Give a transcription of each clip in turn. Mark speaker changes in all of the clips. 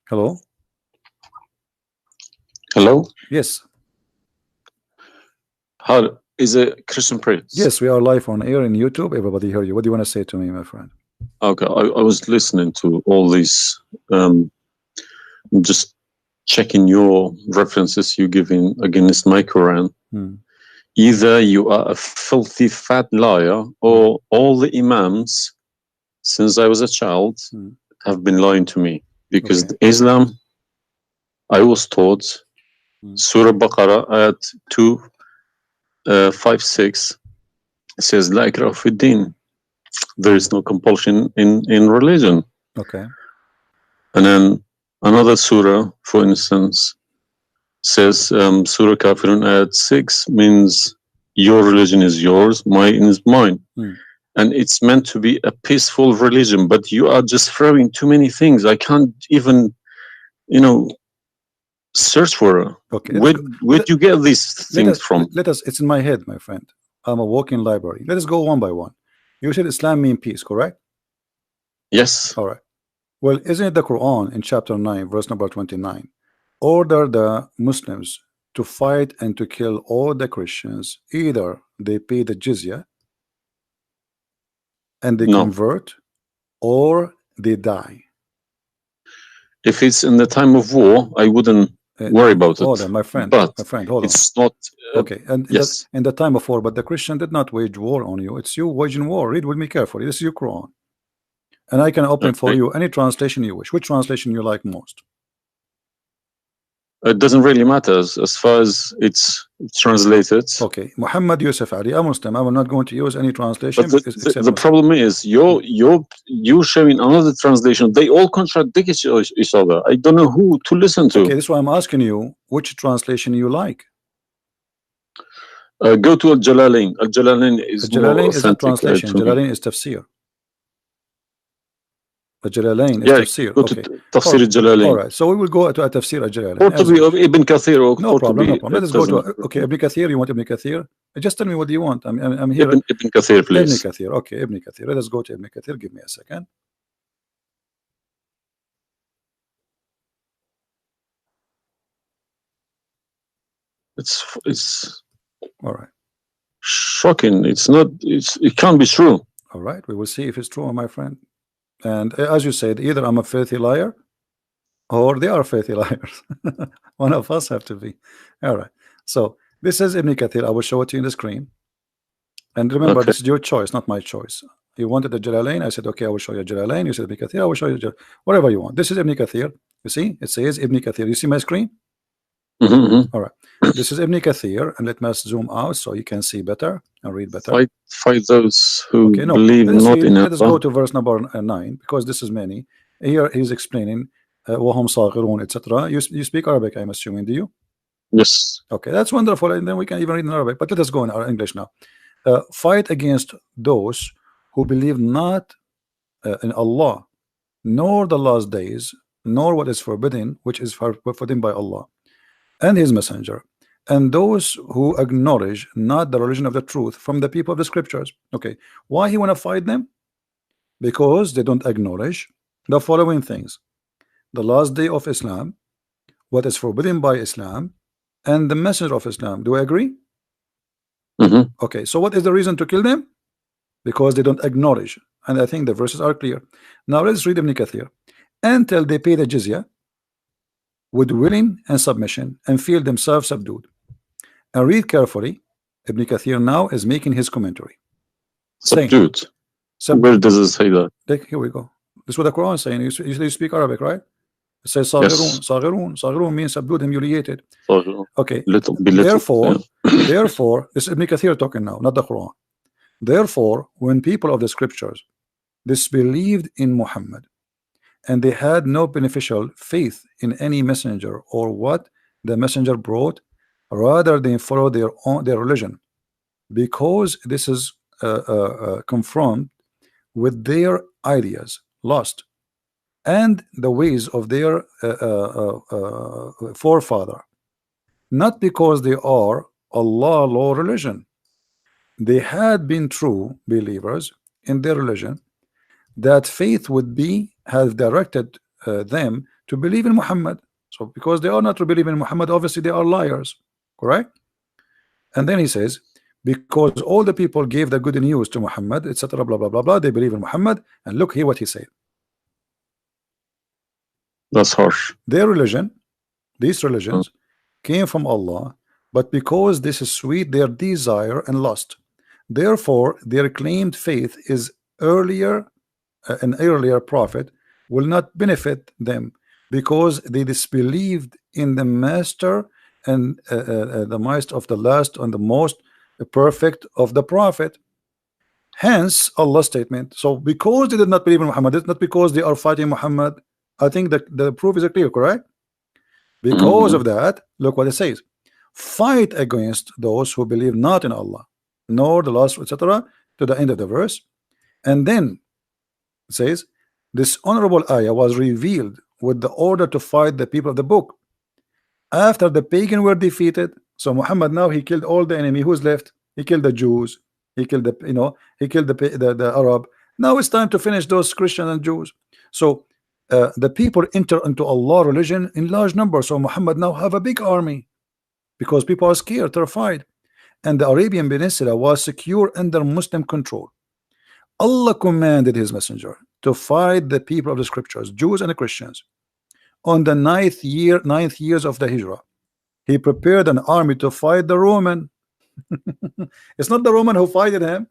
Speaker 1: Hello.
Speaker 2: Hello?
Speaker 1: Yes.
Speaker 2: How is a Christian Prince?
Speaker 1: Yes, we are live on air in YouTube. Everybody hear you. What do you want to say to me, my friend?
Speaker 2: Okay, I was listening to all these, um, just checking your references you giving against my Quran.
Speaker 1: Hmm.
Speaker 2: Either you are a filthy fat liar, or all the Imams since I was a child
Speaker 1: Hmm.
Speaker 2: have been lying to me. Because
Speaker 1: Okay.
Speaker 2: Islam, I was taught,
Speaker 1: Hmm.
Speaker 2: Surah Baqarah, ayat 256 says, La ikraha fi din. There is no compulsion in religion.
Speaker 1: Okay.
Speaker 2: And then another surah, for instance, says Surah Kafirun ayat 6 means your religion is yours, mine is mine.
Speaker 1: Hmm.
Speaker 2: And it's meant to be a peaceful religion, but you are just throwing too many things. I can't even, search for it.
Speaker 1: Okay.
Speaker 2: Where'd you get these
Speaker 1: Let
Speaker 2: things
Speaker 1: us
Speaker 2: from?
Speaker 1: let us. It's in my head, my friend. I'm a walking library. Let us go one by one. You said Islam mean peace, correct?
Speaker 2: Yes.
Speaker 1: All right. Well, isn't it the Quran in chapter 9, verse number 29, order the Muslims to fight and to kill all the Christians, either they pay the jizya and they
Speaker 2: No.
Speaker 1: convert, or they die.
Speaker 2: If it's in the time of war, I wouldn't worry about
Speaker 1: Hold
Speaker 2: it.
Speaker 1: on, my friend.
Speaker 2: But
Speaker 1: My friend, hold on.
Speaker 2: it's not.
Speaker 1: Okay, and
Speaker 2: Yes.
Speaker 1: in the time of war, but the Christian did not wage war on you. It's you waging war. Read with me carefully. This is your Quran, and I can open for
Speaker 2: Okay.
Speaker 1: you any translation you wish. Which translation you like most?
Speaker 2: It doesn't really matter as far as it's translated.
Speaker 1: Okay, Muhammad Yusuf Ali, a Muslim. I'm not going to use any translation
Speaker 2: But the,
Speaker 1: because
Speaker 2: the,
Speaker 1: except
Speaker 2: the
Speaker 1: Muslim.
Speaker 2: problem is you're showing another translation. They all contradict each other. I don't know who to listen to.
Speaker 1: Okay, this is why I'm asking you which translation you like.
Speaker 2: Go to Al Jalalain. Al Jalalain is more
Speaker 1: Jalalain is a
Speaker 2: authentic
Speaker 1: translation.
Speaker 2: to me.
Speaker 1: Jalalain is tafsir. Jalalain is
Speaker 2: Yeah,
Speaker 1: tafsir.
Speaker 2: go to
Speaker 1: Okay.
Speaker 2: Tafsir Al
Speaker 1: All
Speaker 2: Jalalain.
Speaker 1: right. So we will go to a tafsir Jalalain.
Speaker 2: Or to be Ibn Kathir,
Speaker 1: No
Speaker 2: or to
Speaker 1: problem. No
Speaker 2: be
Speaker 1: problem. Let
Speaker 2: it
Speaker 1: us go to
Speaker 2: doesn't.
Speaker 1: okay. Ibn Kathir. You want Ibn Kathir? Just tell me what do you want. I'm here.
Speaker 2: Ibn Kathir,
Speaker 1: Ibn
Speaker 2: please.
Speaker 1: Kathir. Okay, Ibn Kathir. Let us go to Ibn Kathir. Give me a second.
Speaker 2: It's
Speaker 1: All right.
Speaker 2: shocking. It's not. It can't be true.
Speaker 1: All right. We will see if it's true, my friend. And as you said, either I'm a filthy liar or they are filthy liars. One of us have to be. All right. So this is Ibn Kathir. I will show it to you in the screen. And remember,
Speaker 2: Okay.
Speaker 1: this is your choice, not my choice. You wanted the Jalalain. I said, okay, I will show you Jalalain. You said Ibn Kathir. I will show you whatever you want. This is Ibn Kathir. You see, it says Ibn Kathir. You see my screen? All right. This is Ibn Kathir, and let me zoom out so you can see better and read better.
Speaker 2: Fight those who
Speaker 1: Okay, no.
Speaker 2: believe
Speaker 1: Let us
Speaker 2: not
Speaker 1: read.
Speaker 2: in
Speaker 1: Let us go
Speaker 2: Allah.
Speaker 1: to verse number 9 because this is many. Here he's explaining وهم صاغرون, etc. You speak Arabic, I'm assuming. Do you?
Speaker 2: Yes.
Speaker 1: Okay, that's wonderful, and then we can even read in Arabic. But let us go in our English now. Fight against those who believe not in Allah, nor the last days, nor what is forbidden, which is forbidden by Allah and His Messenger, and those who acknowledge not the religion of the truth from the people of the scriptures. Okay, why he want to fight them? Because they don't acknowledge the following things: the last day of Islam, what is forbidden by Islam, and the messenger of Islam. Do I agree? Okay, so what is the reason to kill them? Because they don't acknowledge, and I think the verses are clear. Now let's read Ibn Kathir. Until they pay the jizya with willing and submission and feel themselves subdued. And read carefully. Ibn Kathir now is making his commentary.
Speaker 2: Subdued.
Speaker 1: Saying,
Speaker 2: Where does it say that?
Speaker 1: here we go. This is what the Quran is saying. You speak Arabic, right? It says Saghirun.
Speaker 2: Yes.
Speaker 1: Saghirun means subdued, humiliated. Okay.
Speaker 2: Little.
Speaker 1: Therefore,
Speaker 2: Yeah.
Speaker 1: therefore, this is Ibn Kathir talking now, not the Quran. Therefore, when people of the scriptures disbelieved in Muhammad and they had no beneficial faith in any messenger or what the messenger brought, rather they follow their religion, because this is confirmed with their ideas lost and the ways of their forefather, not because they are Allah law religion. They had been true believers in their religion, that faith would be have directed them to believe in Muhammad. So because they are not to believe in Muhammad, obviously they are liars, correct? And then he says, because all the people gave the good news to Muhammad, etc., blah blah blah blah, they believe in Muhammad. And look here what he said.
Speaker 2: That's harsh.
Speaker 1: Their religion, these religions, came from Allah, but because this is sweet, their desire and lust. Therefore, their claimed faith is earlier, an earlier prophet will not benefit them, because they disbelieved in the master and the most of the last and the most perfect of the prophet. Hence Allah's statement. So because they did not believe in Muhammad, it's not because they are fighting Muhammad. I think that the proof is clear, correct? Because of that, look what it says: fight against those who believe not in Allah nor the last, etc., to the end of the verse. And then it says this honorable ayah was revealed with the order to fight the people of the book after the pagan were defeated. So Muhammad now he killed all the enemy. Who's left? He killed the Jews, he killed the he killed the Arab. Now it's time to finish those Christians and Jews. So the people enter into Allah religion in large numbers. So Muhammad now have a big army because people are scared, terrified, and the Arabian Peninsula was secure under Muslim control. Allah commanded his messenger to fight the people of the scriptures, Jews and Christians. On the ninth years of the Hijrah, he prepared an army to fight the Roman. It's not the Roman who fought him.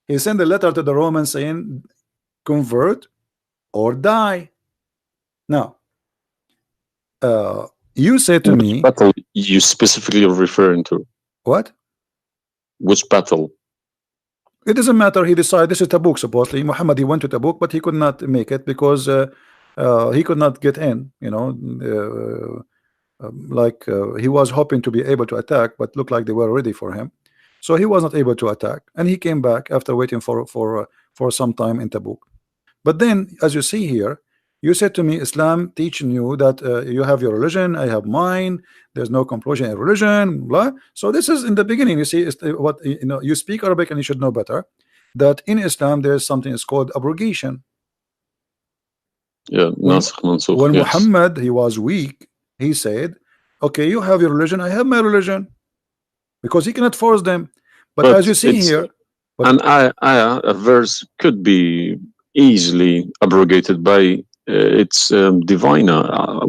Speaker 1: He sent a letter to the Romans saying, convert or die. Now, you said to me,
Speaker 2: which battle you specifically are referring to?
Speaker 1: What?
Speaker 2: Which battle?
Speaker 1: It doesn't matter. He decided this is Tabuk. Supposedly, Muhammad he went to Tabuk, but he could not make it because he could not get in. He was hoping to be able to attack, but looked like they were ready for him, so he was not able to attack, and he came back after waiting for some time in Tabuk. But then, as you see here, you said to me, Islam teaching you that you have your religion, I have mine. There's no compulsion in religion, blah. So this is in the beginning. You see, what you speak Arabic and you should know better that in Islam there is something is called abrogation.
Speaker 2: Yeah, nasikh mansukh.
Speaker 1: When
Speaker 2: Yes.
Speaker 1: Muhammad he was weak, he said, "Okay, you have your religion, I have my religion," because he cannot force them. But as you see here,
Speaker 2: an ayah, a verse could be easily abrogated by its diviner,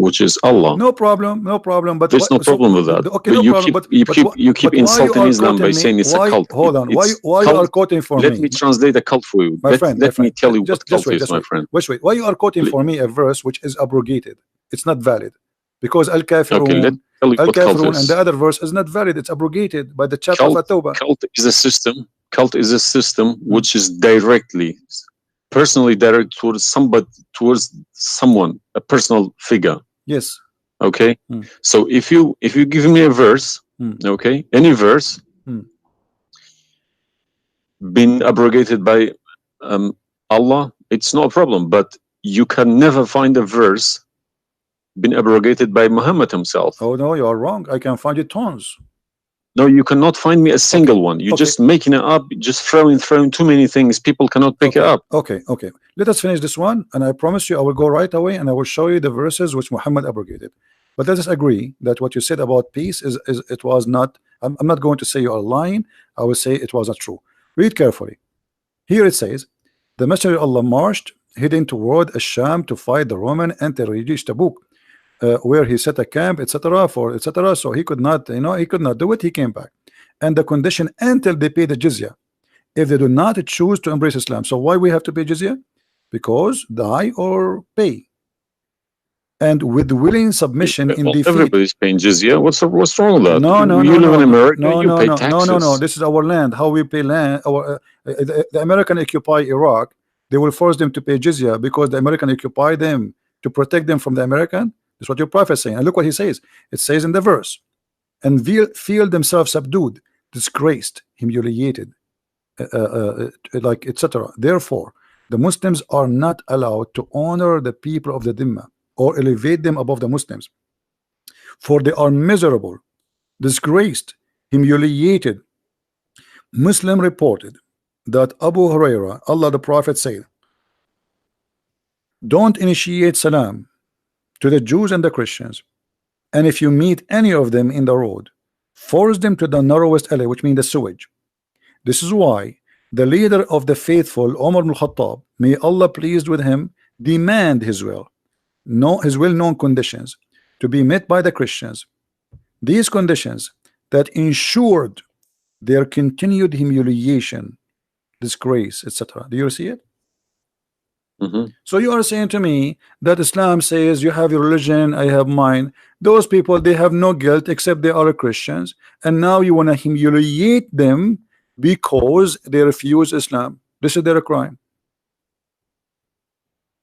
Speaker 2: which is Allah.
Speaker 1: no problem, no problem. But
Speaker 2: There's no problem with that.
Speaker 1: Okay,
Speaker 2: But
Speaker 1: no
Speaker 2: you
Speaker 1: problem.
Speaker 2: keep
Speaker 1: but why
Speaker 2: insulting
Speaker 1: you are
Speaker 2: Islam by
Speaker 1: quoting me?
Speaker 2: saying it's a cult.
Speaker 1: Hold on.
Speaker 2: It's
Speaker 1: Why you are quoting for
Speaker 2: Let
Speaker 1: me?
Speaker 2: me translate a cult for you.
Speaker 1: My friend,
Speaker 2: let me tell you what cult
Speaker 1: wait,
Speaker 2: is, my friend.
Speaker 1: Wait. Why you are quoting for me a verse which is abrogated? It's not valid because Al Kafirun,
Speaker 2: Okay, let me tell you
Speaker 1: Al
Speaker 2: what cult
Speaker 1: Kafirun,
Speaker 2: is.
Speaker 1: and the other verse is not valid. It's abrogated by the chapter of At-Tawbah.
Speaker 2: Cult is a system. Cult is a system which is personally directed towards someone, a personal figure.
Speaker 1: Yes.
Speaker 2: Okay. So if you give me a verse, okay, any verse been abrogated by Allah, it's no problem. But you can never find a verse been abrogated by Muhammad himself.
Speaker 1: Oh no, you are wrong. I can find you tons.
Speaker 2: No, you cannot find me a single one. You're just making it up, just throwing too many things. People cannot pick it up.
Speaker 1: Okay. Let us finish this one, and I promise you I will go right away and I will show you the verses which Muhammad abrogated. But let us agree that what you said about peace is it was not. I'm not going to say you are lying. I will say it was not true. Read carefully. Here it says, the Messenger of Allah marched heading toward Asham to fight the Roman until he reached Tabuk, where he set a camp, etc. So he could not, he could not do it. He came back, and the condition until they pay the jizya. If they do not choose to embrace Islam, so why we have to pay jizya? Because die or pay. And with willing submission in defeat.
Speaker 2: Everybody's paying jizya. What's wrong with that?
Speaker 1: No.
Speaker 2: You live in America. You pay taxes.
Speaker 1: No. This is our land. How we pay land? The American occupy Iraq. They will force them to pay jizya because the American occupy them to protect them from the American. That's what your prophet is saying. And look what he says. It says in the verse, and feel themselves subdued, disgraced, humiliated, like etc. Therefore, the Muslims are not allowed to honor the people of the Dhimma or elevate them above the Muslims, for they are miserable, disgraced, humiliated. Muslim reported that Abu Huraira, Allah the Prophet said, don't initiate salam to the Jews and the Christians, and if you meet any of them in the road, force them to the narrowest alley, which means the sewage. This is why the leader of the faithful, Umar ibn Khattab, may Allah pleased with him, demand his well-known conditions to be met by the Christians. These conditions that ensured their continued humiliation, disgrace, etc. Do you see it? So you are saying to me that Islam says you have your religion, I have mine. Those people, they have no guilt except they are Christians, and now you want to humiliate them because they refuse Islam. This is their crime.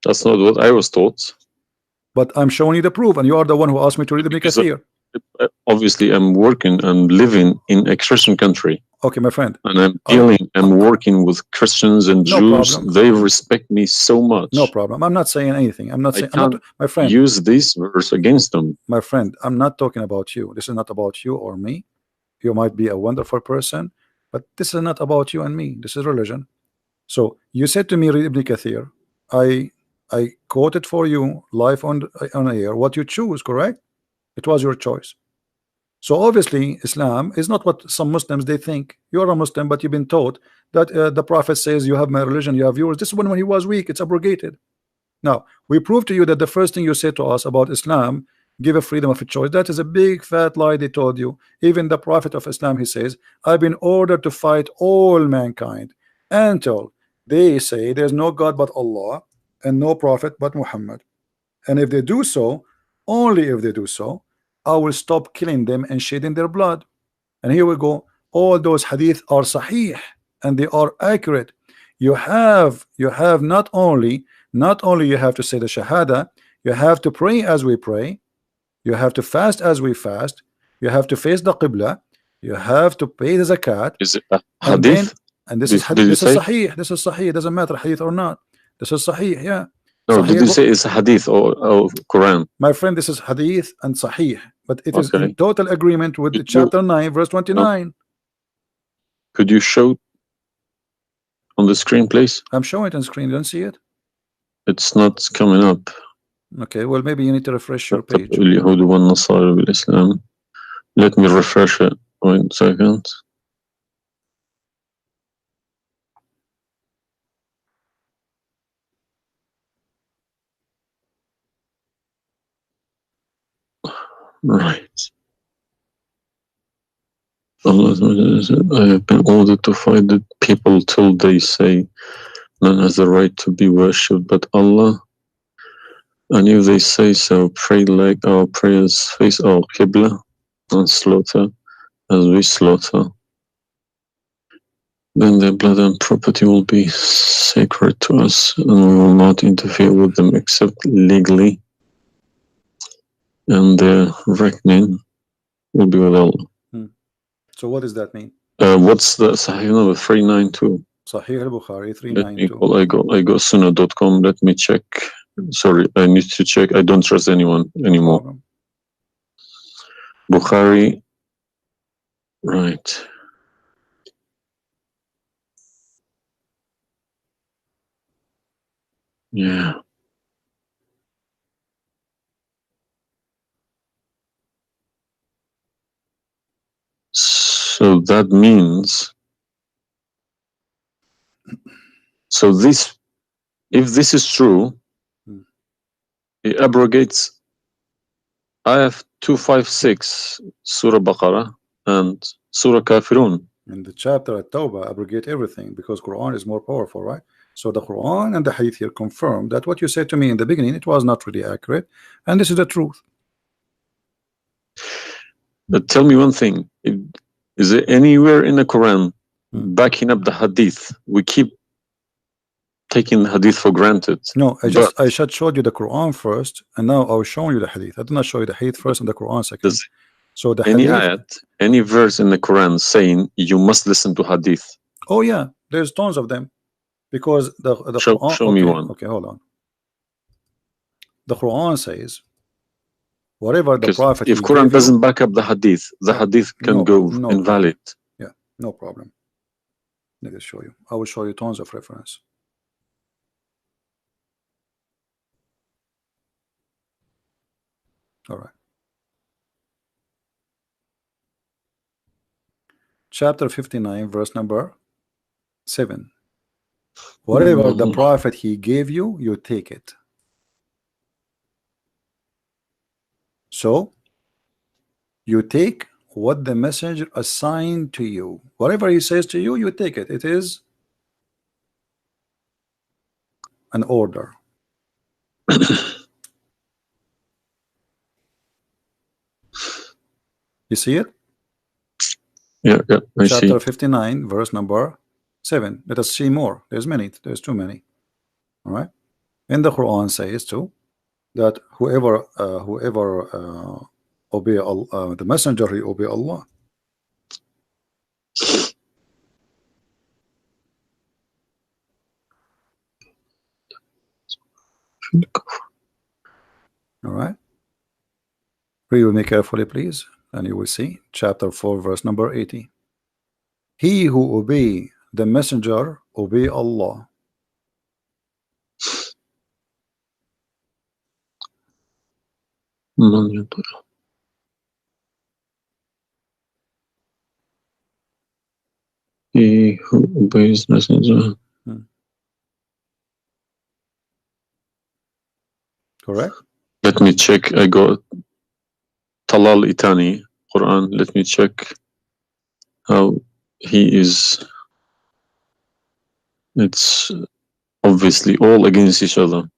Speaker 2: That's not what I was taught.
Speaker 1: But I'm showing you the proof, and you are the one who asked me to read Ibn Kathir.
Speaker 2: Obviously, I'm working and living in a Christian country.
Speaker 1: Okay, my friend.
Speaker 2: And I'm working with Christians and Jews.
Speaker 1: Problem.
Speaker 2: They respect me so much.
Speaker 1: No problem. I'm not saying anything. I'm not saying, my friend.
Speaker 2: Use this verse against them.
Speaker 1: My friend, I'm not talking about you. This is not about you or me. You might be a wonderful person, but this is not about you and me. This is religion. So you said to me, read Ibn Kathir. I quoted for you live on air what you choose, correct? It was your choice. So obviously Islam is not what some Muslims they think. You're a Muslim, but you've been taught that the Prophet says you have my religion, you have yours. This is when he was weak. It's abrogated. Now we prove to you that the first thing you said to us about Islam, give a freedom of a choice, that is a big fat lie they told you. Even the Prophet of Islam, he says, I've been ordered to fight all mankind until they say there's no God but Allah and no prophet but Muhammad. And if they do so, only if they do so, I will stop killing them and shedding their blood. And here we go. All those hadith are sahih and they are accurate. You have not only you have to say the shahada, you have to pray as we pray, you have to fast as we fast, you have to face the qibla, you have to pay the zakat.
Speaker 2: Is it a hadith?
Speaker 1: And this is hadith. This is sahih. This is sahih. It doesn't matter hadith or not. This is sahih. Yeah.
Speaker 2: No, did you say it's hadith or Quran?
Speaker 1: My friend, this is hadith and sahih, but it is in total agreement with chapter 9 verse 29.
Speaker 2: No. Could you show on the screen, please?
Speaker 1: I'm showing it on screen. You don't see it?
Speaker 2: It's not coming up.
Speaker 1: Okay, well maybe you need to refresh your page.
Speaker 2: Let me refresh it. 1 second. Right. Allah said, I have been ordered to fight the people till they say none has the right to be worshipped but Allah. And if they say so, pray like our prayers, face our Qibla, and slaughter as we slaughter. Then their blood and property will be sacred to us, and we will not interfere with them except legally. And their reckoning will be with Allah.
Speaker 1: So what does that mean?
Speaker 2: What's the Sahih number? 392.
Speaker 1: Sahih al-Bukhari 392.
Speaker 2: I go sunnah.com. Let me check. Sorry, I need to check. I don't trust anyone anymore. Bukhari. Right. Yeah. So that means, so this, if this is true, it abrogates Ayah 256, Surah Baqarah, and Surah Kafirun.
Speaker 1: In the chapter at Tawbah, abrogate everything because Quran is more powerful, right? So the Quran and the Hadith here confirm that what you said to me in the beginning, it was not really accurate, and this is the truth.
Speaker 2: But tell me one thing: is there anywhere in the Quran backing up the Hadith? We keep taking the Hadith for granted.
Speaker 1: No, I just showed you the Quran first, and now I was showing you the Hadith. I did not show you the Hadith first and the Quran second. So the
Speaker 2: any
Speaker 1: Hadith,
Speaker 2: ayat, any verse in the Quran saying you must listen to Hadith?
Speaker 1: Oh yeah, there's tons of them, because the Quran.
Speaker 2: Show me one.
Speaker 1: Okay, hold on. The Quran says, whatever the Prophet.
Speaker 2: If Quran doesn't back up the Hadith can go invalid.
Speaker 1: Yeah, no problem. Let me show you. I will show you tons of reference. All right. Chapter 59, verse number 7. Whatever the prophet he gave you, you take it. So you take what the messenger assigned to you. Whatever he says to you, you take it. It is an order. You see it?
Speaker 2: Yeah, I see.
Speaker 1: Chapter 59, verse number 7. Let us see more. There's many. There's too many. All right. And the Quran says too that whoever obey Allah, the messenger, he obey Allah. All right. Read with me carefully, please, and you will see chapter 4, verse number 80. He who obey the messenger obey Allah.
Speaker 2: He who obeys messenger.
Speaker 1: Correct.
Speaker 2: Let me check. I got Talal Itani Quran. Let me check how he is. It's obviously all against each other.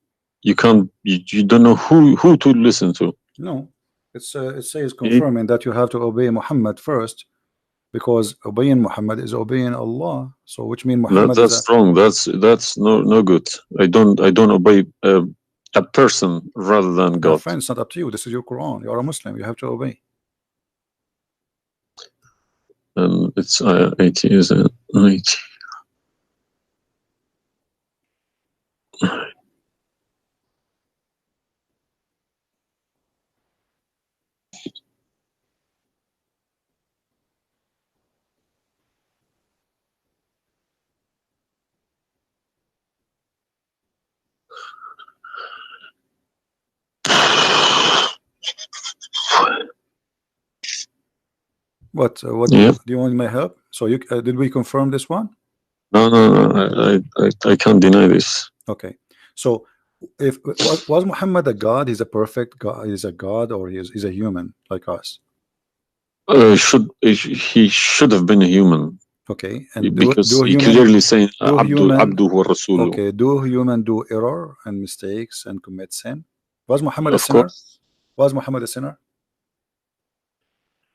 Speaker 2: You can't. You don't know who to listen to.
Speaker 1: No, it says confirming that you have to obey Muhammad first, because obeying Muhammad is obeying Allah. So which means Muhammad
Speaker 2: that's wrong. That's no good. I don't obey a person rather than God.
Speaker 1: Friend, it's not up to you. This is your Quran. You are a Muslim. You have to obey.
Speaker 2: And it's 80, is it? 80.
Speaker 1: What
Speaker 2: Yeah.
Speaker 1: do you want my help? So you did we confirm this one?
Speaker 2: No. I can't deny this.
Speaker 1: Okay. So if was Muhammad a god? He's a perfect god. He's a god, or he's a human like us?
Speaker 2: He should have been a human.
Speaker 1: Okay. And
Speaker 2: because he clearly saying Abdu wa Rasuluh.
Speaker 1: Okay. Do human do error and mistakes and commit sin? Was Muhammad a
Speaker 2: Of
Speaker 1: sinner?
Speaker 2: course.
Speaker 1: Was Muhammad a sinner?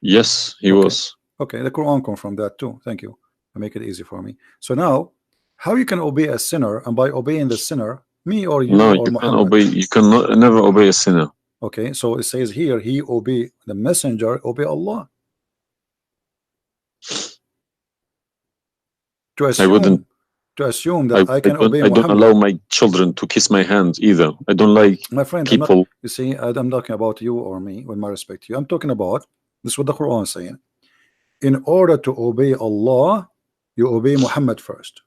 Speaker 2: Yes, he was.
Speaker 1: Okay, the Quran confirmed that too. Thank you. To make it easy for me. So now, how you can obey a sinner, and by obeying the sinner, me or you
Speaker 2: No,
Speaker 1: or
Speaker 2: you
Speaker 1: Muhammad?
Speaker 2: can obey. You can never obey a sinner.
Speaker 1: Okay, so it says here, he obey the messenger, obey Allah. To assume that I can obey Muhammad.
Speaker 2: I don't allow my children to kiss my hand either. I don't like
Speaker 1: my friend,
Speaker 2: people.
Speaker 1: You see, I'm talking about you or me, with my respect to you. I'm talking about this is what the Quran is saying. In order to obey Allah, you obey Muhammad first.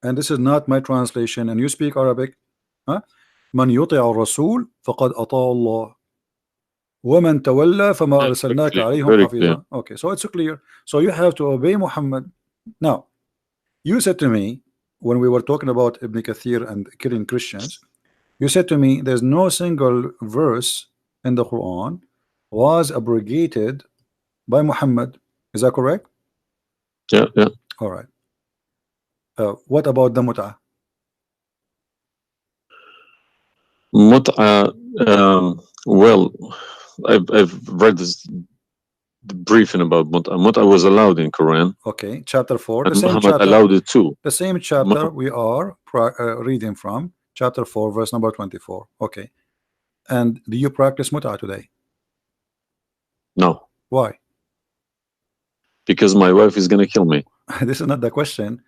Speaker 1: And this is not my translation. And you speak Arabic. Man yuti'a ar-rasul faqad ata'a Allah. وَمَنْ تَوَلَّى فَمَا أَرْسَلْنَاكَ عَلَيْهِمْ حَفِيظًا. Okay, so it's clear. So you have to obey Muhammad. Now, you said to me, when we were talking about Ibn Kathir and killing Christians, you said to me, there's no single verse in the Quran was abrogated by Muhammad. Is that correct?
Speaker 2: Yeah.
Speaker 1: All right. What about the mut'ah?
Speaker 2: Mut'ah, well, I've read this briefing about mut'ah. Mut'ah was allowed in Quran.
Speaker 1: Okay, chapter 4.
Speaker 2: And Muhammad allowed it too.
Speaker 1: The same chapter we are reading from, chapter 4, verse number 24. Okay. And do you practice mut'ah today?
Speaker 2: No.
Speaker 1: Why?
Speaker 2: Because my wife is gonna kill me.
Speaker 1: This is not the question.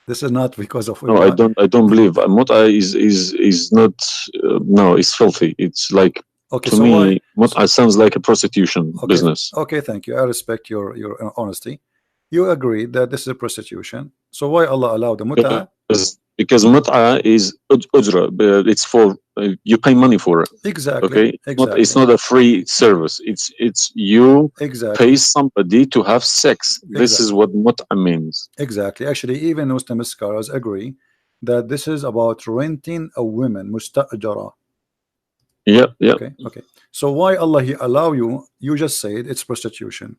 Speaker 1: This is not because of.
Speaker 2: No, I don't believe mut'ah is not. No, it's filthy. It's like,
Speaker 1: okay,
Speaker 2: to
Speaker 1: so
Speaker 2: me, mut'ah sounds like a prostitution business.
Speaker 1: Okay, thank you. I respect your honesty. You agree that this is a prostitution. So why Allah allowed the mut'ah?
Speaker 2: Because mut'ah is ujra. It's for you pay money for it.
Speaker 1: Exactly.
Speaker 2: Okay,
Speaker 1: Exactly.
Speaker 2: it's not a free service. It's you
Speaker 1: Exactly.
Speaker 2: pay somebody to have sex. This is what mut'a means.
Speaker 1: Exactly. Actually, even Muslim scholars agree that this is about renting a woman, musta'jara.
Speaker 2: Yeah, yeah.
Speaker 1: Okay, okay. So why Allah He allow you? You just said it's prostitution.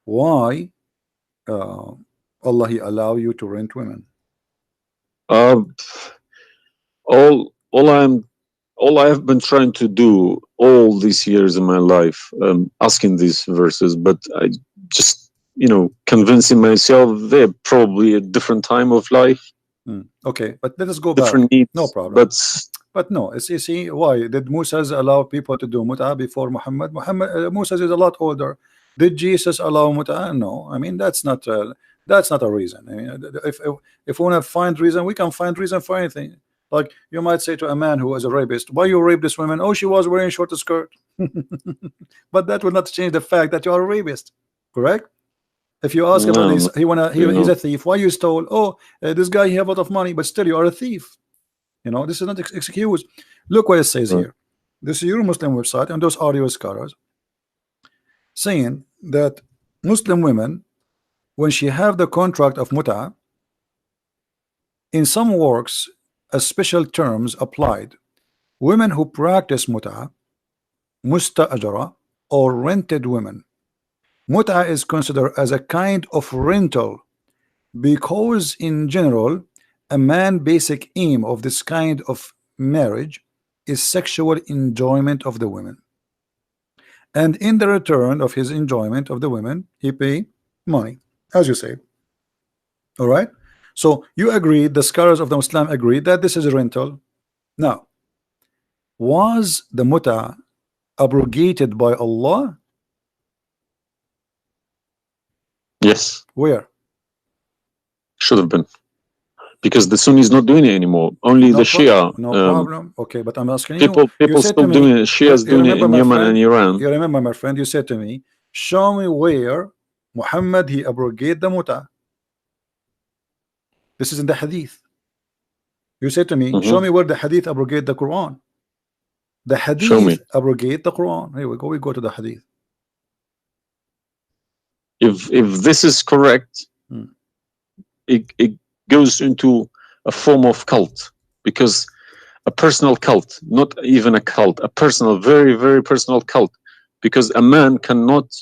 Speaker 1: Why Allah He allow you to rent women?
Speaker 2: All I have been trying to do all these years in my life, asking these verses, but I just, convincing myself they're probably a different time of life,
Speaker 1: Okay, but let us go
Speaker 2: different
Speaker 1: back.
Speaker 2: needs.
Speaker 1: No problem.
Speaker 2: But
Speaker 1: no, it's you see why did Moses allow people to do mut'ah before Muhammad? Moses is a lot older. Did Jesus allow mut'ah? No, I mean that's not a reason. I mean, if we want to find reason, we can find reason for anything. Like you might say to a man who is a rapist, why you rape this woman? Oh, she was wearing short skirt. But that will not change the fact that you are a rapist, correct? If you ask about he's a thief, why you stole? Oh, this guy he have a lot of money, but still you are a thief. This is not excuse. Look what it says here. This is your Muslim website and those audio scholars saying that Muslim women, when she have the contract of mut'ah, in some works a special terms applied. Women who practice mut'ah, musta'jara, or rented women. Mut'ah is considered as a kind of rental because in general a man's basic aim of this kind of marriage is sexual enjoyment of the women, and in the return of his enjoyment of the women he pay money, as you say. All right, so you agree, the scholars of the Muslim agree that this is a rental. Now, was the mut'ah abrogated by Allah?
Speaker 2: Yes.
Speaker 1: Where?
Speaker 2: Should have been, because the Sunni is not doing it anymore. Only the Shia.
Speaker 1: No problem. Okay, but I'm asking
Speaker 2: people still doing it. Shia's doing it in Yemen and Iran.
Speaker 1: You remember, my friend, you said to me, show me where Muhammad he abrogated the mut'ah. This is in the hadith. You said to me, show me where the hadith abrogate the Quran. The hadith abrogate the Quran. Here we go to the hadith.
Speaker 2: If this is correct, it goes into a form of cult, because a personal cult, not even a cult, a personal, very, very personal cult, because a man cannot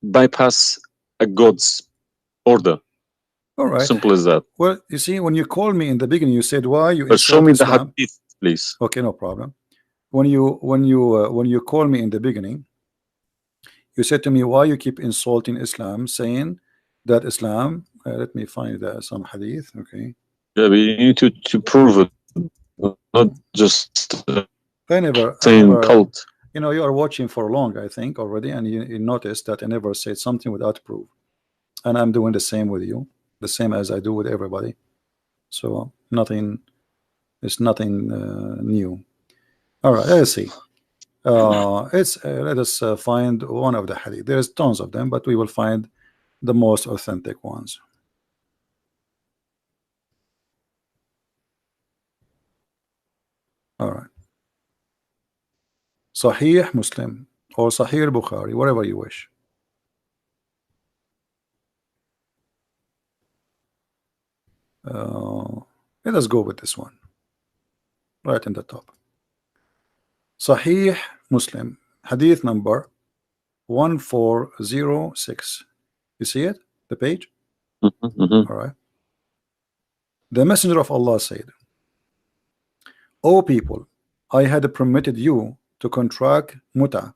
Speaker 2: bypass a God's order.
Speaker 1: All right.
Speaker 2: Simple as that.
Speaker 1: Well, you see, when you called me in the beginning, you said, why you
Speaker 2: but show me
Speaker 1: Islam?
Speaker 2: The hadith, please.
Speaker 1: Okay, no problem. When you call me in the beginning, you said to me, why you keep insulting Islam, saying that Islam, let me find some hadith. Okay.
Speaker 2: Yeah, but you need to prove it, not just
Speaker 1: I never
Speaker 2: cult.
Speaker 1: You are watching for long, I think, already, and you noticed that I never said something without proof, and I'm doing the same with you, the same as I do with everybody. So it's nothing new. All right, let's see. Let us find one of the hadith. There's tons of them, but we will find the most authentic ones. All right. Sahih Muslim or Sahih Bukhari, whatever you wish. Let us go with this one right in the top. Sahih Muslim, hadith number 1406. You see it, the page? All right. The Messenger of Allah said, O people, I had permitted you to contract mut'ah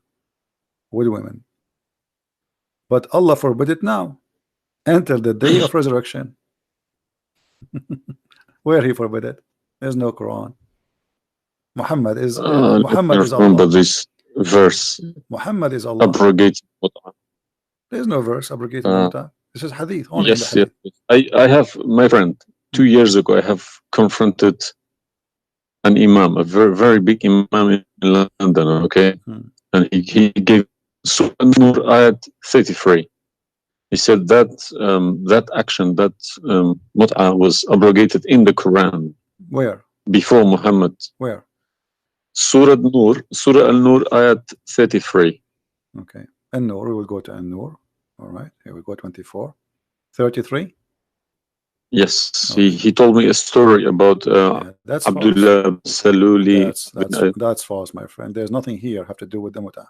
Speaker 1: with women, but Allah forbid it now until the day of resurrection. Where he forbid it? There's no Quran. Muhammad is Allah.
Speaker 2: Remember this verse.
Speaker 1: Muhammad is Allah.
Speaker 2: Abrogate mut'ah.
Speaker 1: There's no verse abrogating mut'ah. This is hadith. Only
Speaker 2: yes,
Speaker 1: hadith.
Speaker 2: yes. I have, my friend, 2 years ago, I have confronted an imam, a very, very big imam in London, okay? And he gave Surah An-Nur ayat 33. He said that that action, that mut'ah was abrogated in the Quran.
Speaker 1: Where?
Speaker 2: Before Muhammad.
Speaker 1: Where?
Speaker 2: Surah Al-Nur, ayat 33.
Speaker 1: Okay. An-Nur, we will go to An-Nur. All right. Here we go, 24. 33?
Speaker 2: Yes,
Speaker 1: Okay.
Speaker 2: he told me a story about
Speaker 1: Yeah, that's
Speaker 2: Abdullah Saluli.
Speaker 1: That's false, my friend. There's nothing here have to do with the muta.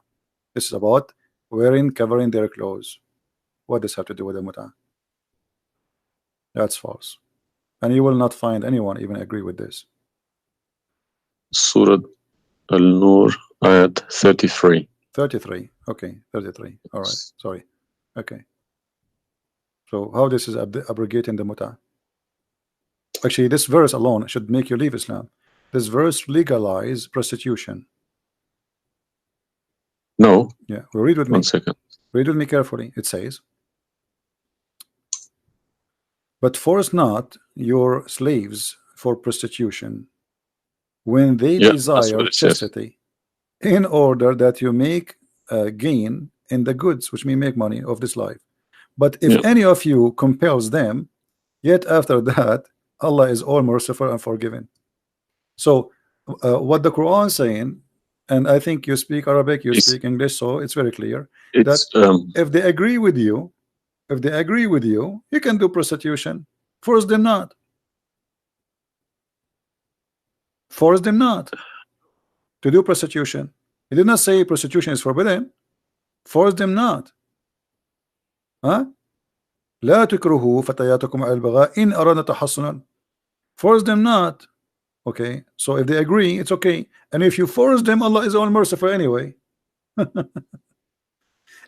Speaker 1: This is about covering their clothes. What does have to do with the muta? That's false. And you will not find anyone even agree with this.
Speaker 2: Surah Al-Nur, ayat 33.
Speaker 1: 33. Okay, 33. All right. Sorry. Okay. So how this is abrogating the muta? Actually, this verse alone should make you leave Islam. This verse legalize prostitution.
Speaker 2: No.
Speaker 1: Yeah. Well, read with me.
Speaker 2: 1 second.
Speaker 1: Read with me carefully. It says, but force not your slaves for prostitution when they desire chastity, in order that you make gain in the goods, which mean make money of this life. But if any of you compels them, yet after that Allah is all merciful and forgiving. So what the Quran is saying, and I think you speak Arabic, you speak English, so it's very clear that if they agree with you, you can do prostitution. Force them not. Force them not to do prostitution. He did not say prostitution is forbidden. Force them not. Huh? لا تكرهوا فتياتكم على البغاء إن أردنا تحصنا. Force them not. Okay, so if they agree, it's okay. And if you force them, Allah is all merciful anyway.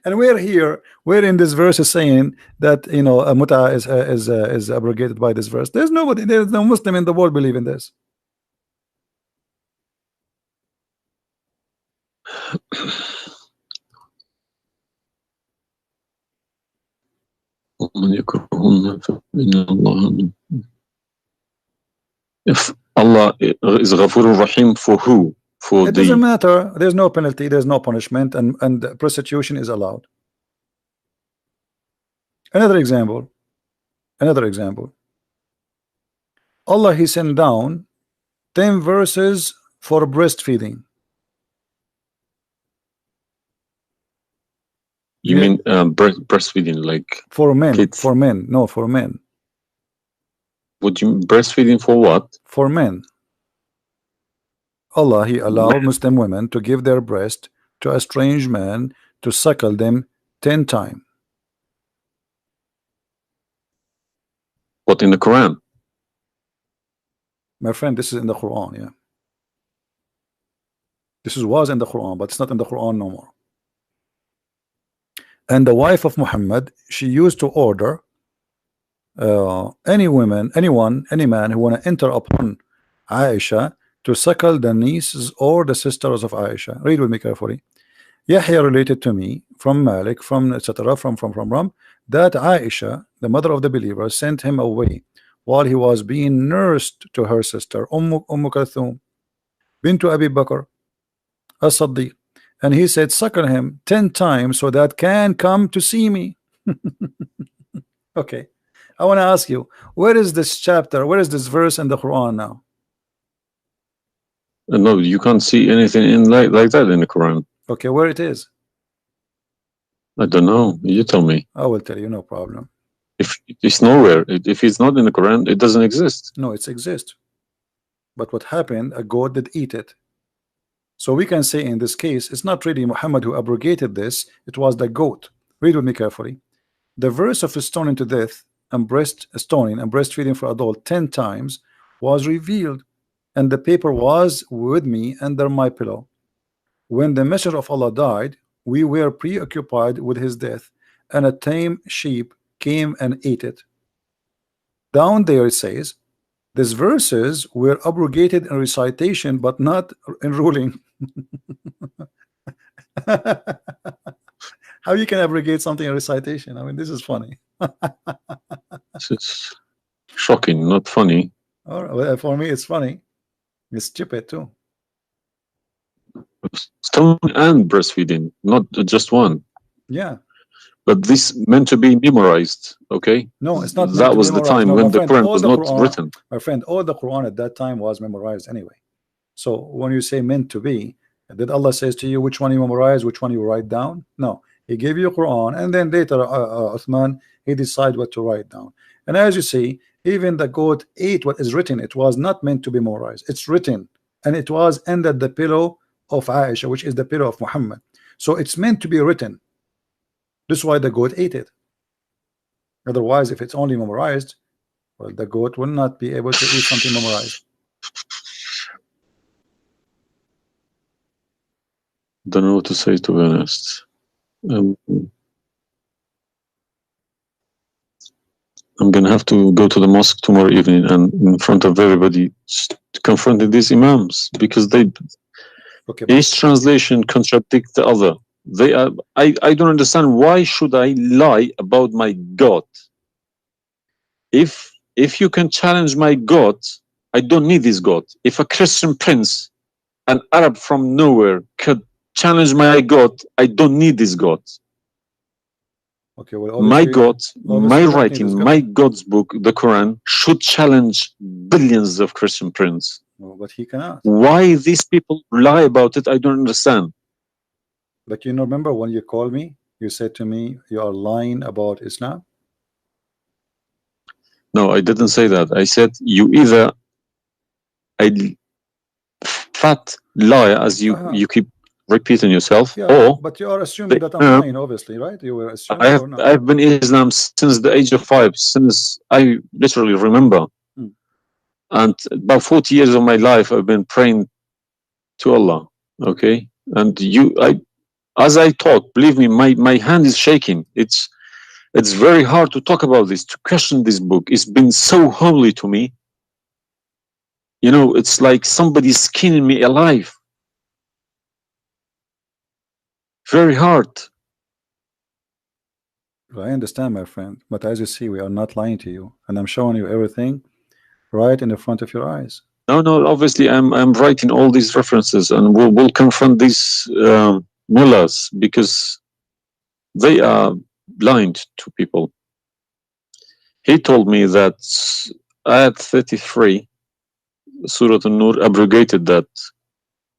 Speaker 1: And we're in this verse is saying that, you know, a muta is abrogated by this verse. There's no Muslim in the world believe in this.
Speaker 2: If Allah is Ghafur Rahim for who?
Speaker 1: It doesn't matter. There's no penalty, there's no punishment, and prostitution is allowed. Another example. Allah, He sent down 10 verses for breastfeeding.
Speaker 2: You mean breastfeeding, like
Speaker 1: for men?
Speaker 2: Kids.
Speaker 1: For men, no, for men.
Speaker 2: Would you breastfeeding for what?
Speaker 1: For men. Allah, He allowed Muslim women to give their breast to a strange man to suckle them 10 times.
Speaker 2: What, in the Quran?
Speaker 1: My friend, this is in the Quran, yeah. This was in the Quran, but it's not in the Quran no more. And the wife of Muhammad, she used to order any man who want to enter upon Aisha to suckle the nieces or the sisters of Aisha. Read with me carefully. Yahya related to me from Malik, from etc. from that Aisha, the mother of the believer, sent him away while he was being nursed to her sister Umm Kulthum bint Abi Bakr as-Siddiq, and he said, suckle him 10 times so that can come to see me. Okay, I want to ask you, where is this chapter, where is this verse in the Quran now?
Speaker 2: No, you can't see anything in like that in the Quran.
Speaker 1: Okay, where it is?
Speaker 2: I don't know. You tell me.
Speaker 1: I will tell you, no problem.
Speaker 2: If it's nowhere, if it's not in the Quran, it doesn't exist.
Speaker 1: No, it exists. But what happened? A goat did eat it. So we can say in this case, it's not really Muhammad who abrogated this. It was the goat. Read with me carefully. The verse of stoning to death and stoning and breastfeeding for adult 10 times was revealed, and the paper was with me under my pillow. When the messenger of Allah died, we were preoccupied with his death, and a tame sheep came and ate it. Down there it says, these verses were abrogated in recitation, but not in ruling. How you can abrogate something in recitation? I mean, this is funny.
Speaker 2: It's shocking, not funny.
Speaker 1: All right, well, for me, it's funny. It's stupid too.
Speaker 2: Stone and breastfeeding, not just one.
Speaker 1: Yeah.
Speaker 2: But this meant to be memorized, okay?
Speaker 1: No, it's not.
Speaker 2: That was the time when the Quran was not written.
Speaker 1: My friend, all the Quran at that time was memorized anyway. So when you say meant to be, did Allah says to you which one you memorize, which one you write down? No, He gave you Quran, and then later Uthman, he decide what to write down. And as you see, even the goat ate what is written. It was not meant to be memorized. It's written, and it was under the pillow of Aisha, which is the pillow of Muhammad. So it's meant to be written. This is why the goat ate it. Otherwise, if it's only memorized, well, the goat will not be able to eat something memorized.
Speaker 2: Don't know what to say, to be honest. I'm gonna have to go to the mosque tomorrow evening and in front of everybody confronting these imams, because they each translation contradicts the other. They are. I don't understand, why should I lie about my God? If you can challenge my God, I don't need this God. If a Christian prince, an Arab from nowhere, could challenge my God, I don't need this God.
Speaker 1: Okay, well,
Speaker 2: my God, my writing, my God's book, the Quran, should challenge billions of Christian princes.
Speaker 1: No, but he cannot.
Speaker 2: Why these people lie about it, I don't understand.
Speaker 1: But you remember when you called me, you said to me, you are lying about Islam?
Speaker 2: No, I didn't say that. I said you either a fat liar, as you keep repeating yourself, or
Speaker 1: but you are assuming that I'm lying, obviously, right? You were assuming.
Speaker 2: I've been in Islam since the age of 5, since I literally remember. And about 40 years of my life, I've been praying to Allah. Okay, and as I talk, believe me, my hand is shaking. It's very hard to talk about this, to question this book. It's been so holy to me. You know, it's like somebody's skinning me alive. Very hard.
Speaker 1: I understand, my friend, but as you see, we are not lying to you, and I'm showing you everything right in the front of your eyes.
Speaker 2: No, obviously I'm writing all these references, and we'll confront these mullahs, because they are blind to people. He told me that Ayat 33, Surah An-Nur, abrogated that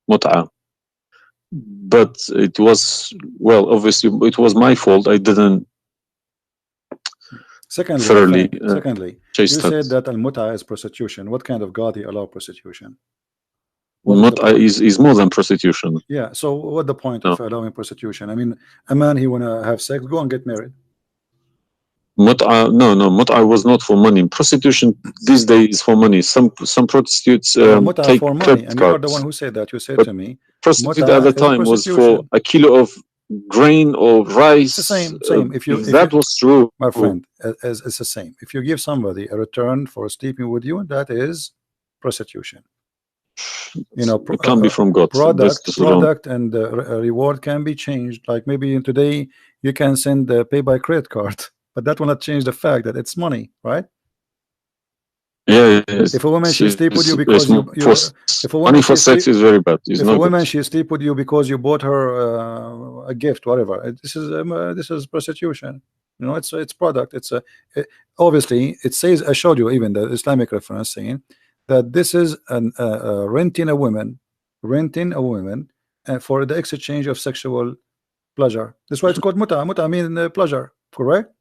Speaker 2: mut'ah. But it was, well, obviously it was my fault. I didn't thoroughly
Speaker 1: Secondly, you said that al-mut'ah is prostitution. What kind of God he allow prostitution?
Speaker 2: Mut'ah is more than prostitution.
Speaker 1: Yeah, so what the point of allowing prostitution? I mean, a man, he wanna have sex, go and get married.
Speaker 2: Mut'ah, no, mut'ah was not for money. Prostitution these days is for money. Some prostitutes take
Speaker 1: for money, and you are the one who said that. You said to me,
Speaker 2: prostitute at the time was for a kilo of grain or rice.
Speaker 1: It's the same. If
Speaker 2: that was true,
Speaker 1: my friend, it's the same. If you give somebody a return for sleeping with you, that is prostitution. You know,
Speaker 2: it can be from God.
Speaker 1: Product and reward can be changed. Like maybe today you can send pay by credit card, but that will not change the fact that it's money, right?
Speaker 2: Yeah.
Speaker 1: If a woman she sleep with you because if a woman
Speaker 2: money for sex is very bad. If
Speaker 1: a woman she sleep with you because you bought her a gift, whatever, this is prostitution. You know, it's product. Obviously it says, I showed you even the Islamic reference saying that this is renting a woman for the exchange of sexual pleasure. That's why it's called mut'ah. Mut'ah means pleasure, correct?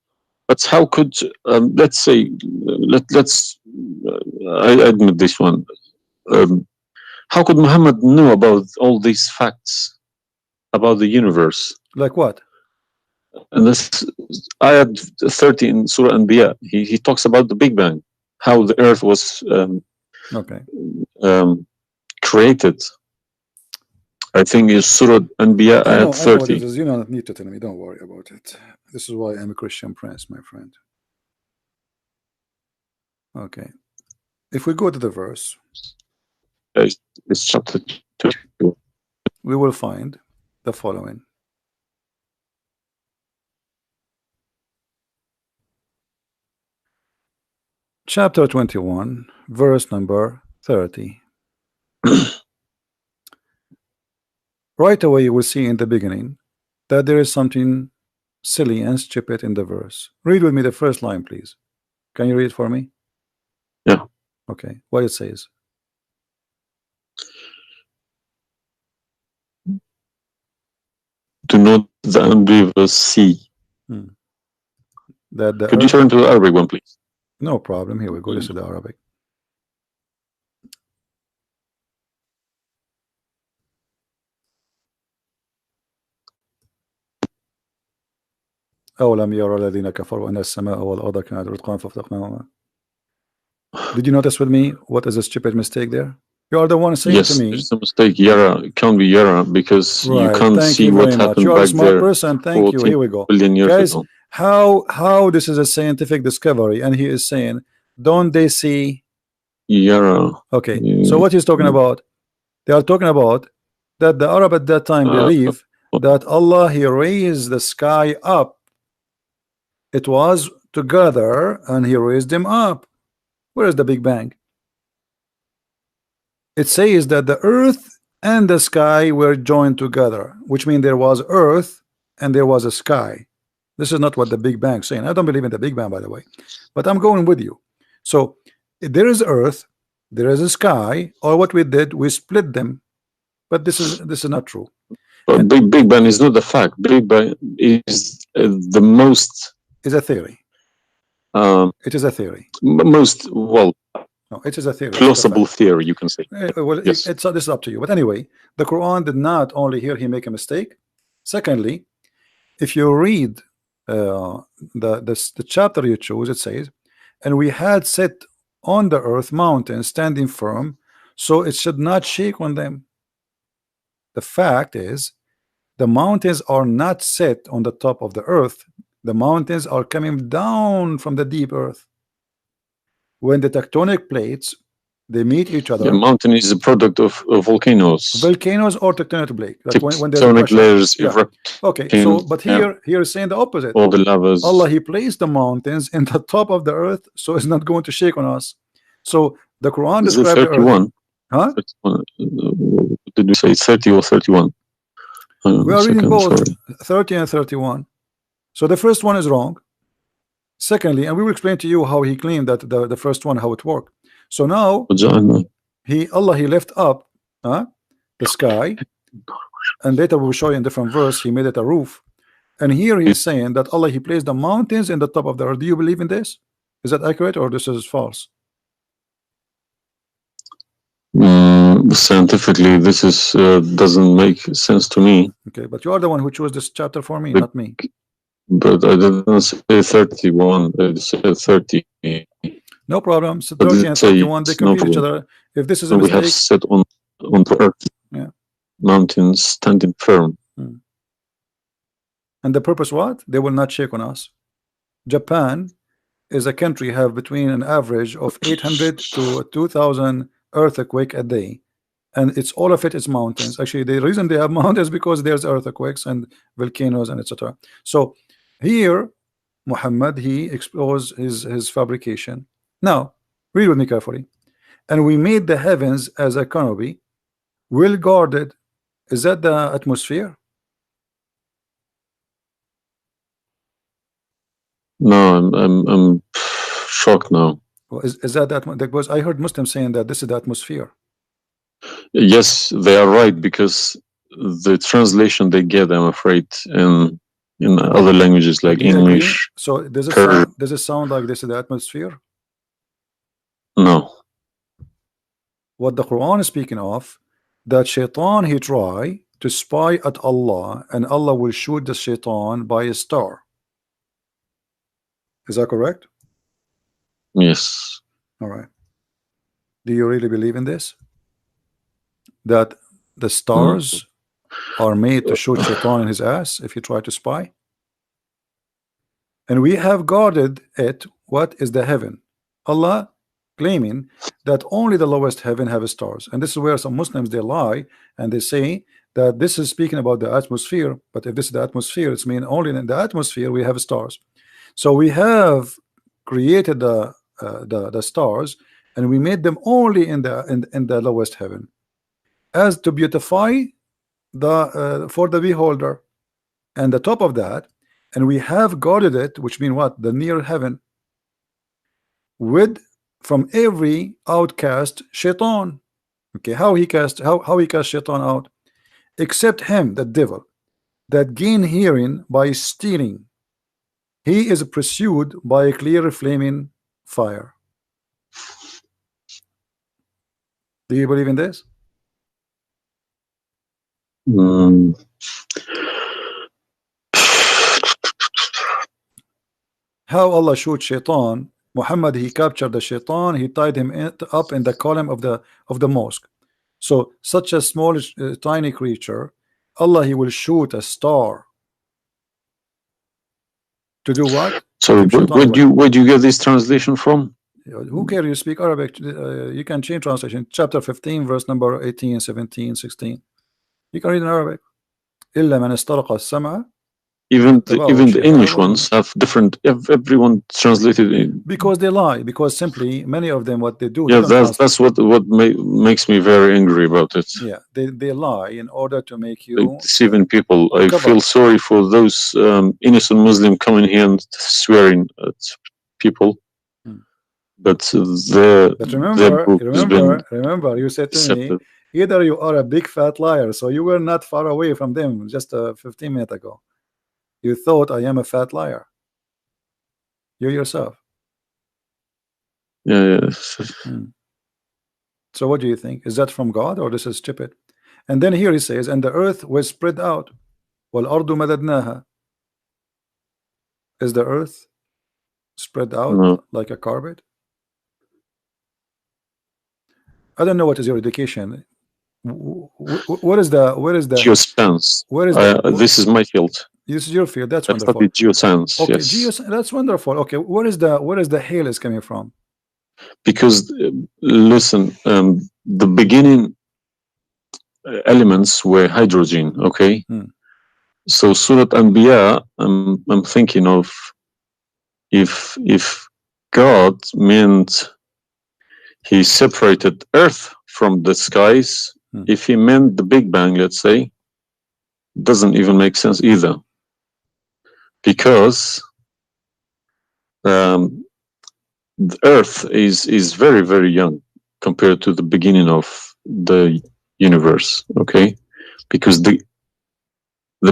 Speaker 2: But how could let's say let's I admit this one. How could Muhammad know about all these facts about the universe?
Speaker 1: Like what?
Speaker 2: And this ayat 30 in Surah Anbiya, he talks about the Big Bang, how the earth was created. I think it's Surah Anbiya ayat 30.
Speaker 1: You don't need to tell me, don't worry about it. This is why I'm a Christian prince, my friend. Okay, if we go to the verse,
Speaker 2: it's chapter 2,
Speaker 1: we will find the following. Chapter 21, verse number 30. Right away you will see in the beginning that there is something silly and stupid in the verse. Read with me the first line, please. Can you read for me?
Speaker 2: Yeah.
Speaker 1: Okay, what it says.
Speaker 2: do not the unbelievers see?
Speaker 1: That the
Speaker 2: Could you
Speaker 1: earth,
Speaker 2: turn to the Arabic one, please?
Speaker 1: no problem. Here we go. This is the Arabic. أولم يرى الذين كفروا أن السماء والأرض كانت رتقا ففتقناهما. Did you notice with me what is a stupid mistake there? You are the one saying
Speaker 2: Yes,
Speaker 1: to me.
Speaker 2: there's a mistake. Yara, it can't be Yara because you
Speaker 1: Right.
Speaker 2: can't
Speaker 1: Thank
Speaker 2: see
Speaker 1: you
Speaker 2: what
Speaker 1: very much.
Speaker 2: happened
Speaker 1: You are a
Speaker 2: back
Speaker 1: smart
Speaker 2: there
Speaker 1: person. Thank you.
Speaker 2: 14
Speaker 1: Here we go.
Speaker 2: billion years
Speaker 1: Guys,
Speaker 2: ago.
Speaker 1: how this is a scientific discovery, and he is saying, don't they see?
Speaker 2: Yara.
Speaker 1: Okay. So what he's talking about? They are talking about that the Arab at that time believe that Allah, he raised the sky up. It was together and he raised them up. Where is the Big Bang? It says that the earth and the sky were joined together, which means there was earth and there was a sky. This is not what the Big Bang is saying. I don't believe in the Big Bang, by the way, but I'm going with you. So there is earth, there is a sky, or what we did, we split them. But this is not true.
Speaker 2: But Big Bang is not the fact. Big Bang is the most.
Speaker 1: Is a theory. It is a theory.
Speaker 2: Most, well,
Speaker 1: no, it is a theory.
Speaker 2: plausible theory, you can say.
Speaker 1: Well,
Speaker 2: yes.
Speaker 1: This is up to you. But anyway, the Quran did not only here he make a mistake. Secondly, if you read the chapter you choose, it says, and we had set on the earth mountains standing firm, so it should not shake on them. The fact is, the mountains are not set on the top of the earth. The mountains are coming down from the deep earth. When the tectonic plates they meet each other.
Speaker 2: The mountain is a product of volcanoes.
Speaker 1: Volcanoes or tectonic plate. Like when there's
Speaker 2: tectonic layers
Speaker 1: erupt. Okay, so but here is saying the opposite.
Speaker 2: All the lavas.
Speaker 1: Allah, he placed the mountains in the top of the earth, so it's not going to shake on us. So the Quran describes
Speaker 2: 31.
Speaker 1: Huh?
Speaker 2: 31. Did we say 30 or 31?
Speaker 1: We are reading both 30 and 31. So the first one is wrong. Secondly, and we will explain to you how he claimed that the first one, how it worked. So now Allah he left up the sky, and later we'll show you in different verse he made it a roof. And here he's saying that Allah he placed the mountains in the top of the earth. Do you believe in this? Is that accurate or this is false?
Speaker 2: Scientifically, this is doesn't make sense to me.
Speaker 1: Okay, but you are the one who chose this chapter for me, not me.
Speaker 2: But I didn't say 31. I said 30.
Speaker 1: No problem. So 30 and 31 they complete each other. If this is a mistake,
Speaker 2: we have set on the earth, mountains standing firm.
Speaker 1: And the purpose what? They will not shake on us. Japan is a country have between an average of 800 to 2,000 earthquake a day, and it's all of it is mountains. Actually, the reason they have mountains because there's earthquakes and volcanoes and etc. So here Muhammad he exposed his fabrication. Now read with me carefully. And we made the heavens as a canopy, well guarded. Is that the atmosphere?
Speaker 2: No, I'm shocked now.
Speaker 1: Well, is that because I heard Muslims saying that this is the atmosphere.
Speaker 2: Yes, they are right, because the translation they get, I'm afraid, in other languages like English.
Speaker 1: So does it sound like this is the atmosphere?
Speaker 2: No.
Speaker 1: What the Quran is speaking of, that shaitan he try to spy at Allah, and Allah will shoot the shaitan by a star. Is that correct?
Speaker 2: Yes.
Speaker 1: All right. Do you really believe in this? That the stars are made to shoot shaitan in his ass if you try to spy? And we have guarded it. What is the heaven? Allah claiming that only the lowest heaven have stars, and this is where some Muslims they lie and they say that this is speaking about the atmosphere. But if this is the atmosphere, it's mean only in the atmosphere we have stars. So we have created the stars, and we made them only in the lowest heaven, as to beautify the for the beholder, and the top of that, and we have guarded it, which mean what? The near heaven, with from every outcast shaitan. Okay, how he cast shaitan out? Except him, the devil, that gain hearing by stealing. He is pursued by a clear flaming fire. Do you believe in this?
Speaker 2: Mm.
Speaker 1: How Allah shoot shaitan? Muhammad, he captured the shaitan, he tied him up in the column of the mosque. So such a small tiny creature, Allah, he will shoot a star to do what?
Speaker 2: So where do you get this translation from?
Speaker 1: Who cares? You speak Arabic, you can change translation. Chapter 15 verse number 18, 17, 16. You can read in Arabic. إلا من استرق السمع.
Speaker 2: Even the English ones have different. Everyone translated it
Speaker 1: because they lie. Because simply many of them, what they do.
Speaker 2: Yeah, that's what makes me very angry about it.
Speaker 1: Yeah, they lie in order to make you
Speaker 2: deceiving people. I feel sorry for those innocent Muslim coming here and swearing at people. But
Speaker 1: remember, you said to me, either you are a big fat liar, so you were not far away from them just 15 minutes ago. You thought I am a fat liar. You yourself.
Speaker 2: Yeah.
Speaker 1: So what do you think? Is that from God or this is stupid? And then here he says, and the earth was spread out. وَالْأَرْضُ مَدَدْنَاهَا. Is the earth spread out like a carpet? I don't know what is your education. What is the
Speaker 2: geoscience? This is my field.
Speaker 1: This is your field. That's wonderful.
Speaker 2: I studied geoscience.
Speaker 1: Okay,
Speaker 2: yes.
Speaker 1: That's wonderful. Okay, where is the hail is coming from?
Speaker 2: Because listen, the beginning elements were hydrogen. Okay, so Surat Anbiya, I'm thinking of if God meant he separated Earth from the skies, if he meant the Big Bang, let's say, doesn't even make sense either, because the Earth is very, very young compared to the beginning of the universe. Okay, because the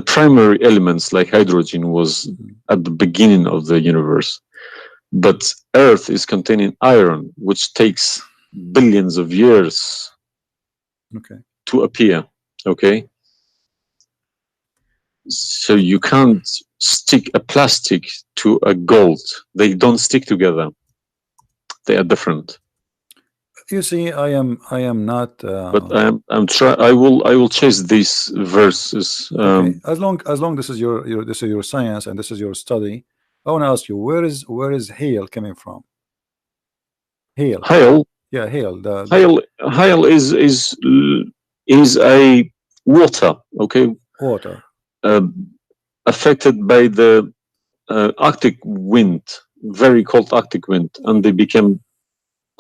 Speaker 2: primary elements like hydrogen was at the beginning of the universe, but Earth is containing iron, which takes billions of years to appear. Okay, so you can't stick a plastic to a gold. They don't stick together. They are different.
Speaker 1: You see, I am not.
Speaker 2: But I will chase these verses.
Speaker 1: Okay. As long this is your science and this is your study, I want to ask you, where is hail coming from? Hail. Yeah, hail.
Speaker 2: Hail is a water. Okay.
Speaker 1: Water.
Speaker 2: Affected by the Arctic wind, very cold Arctic wind, and they became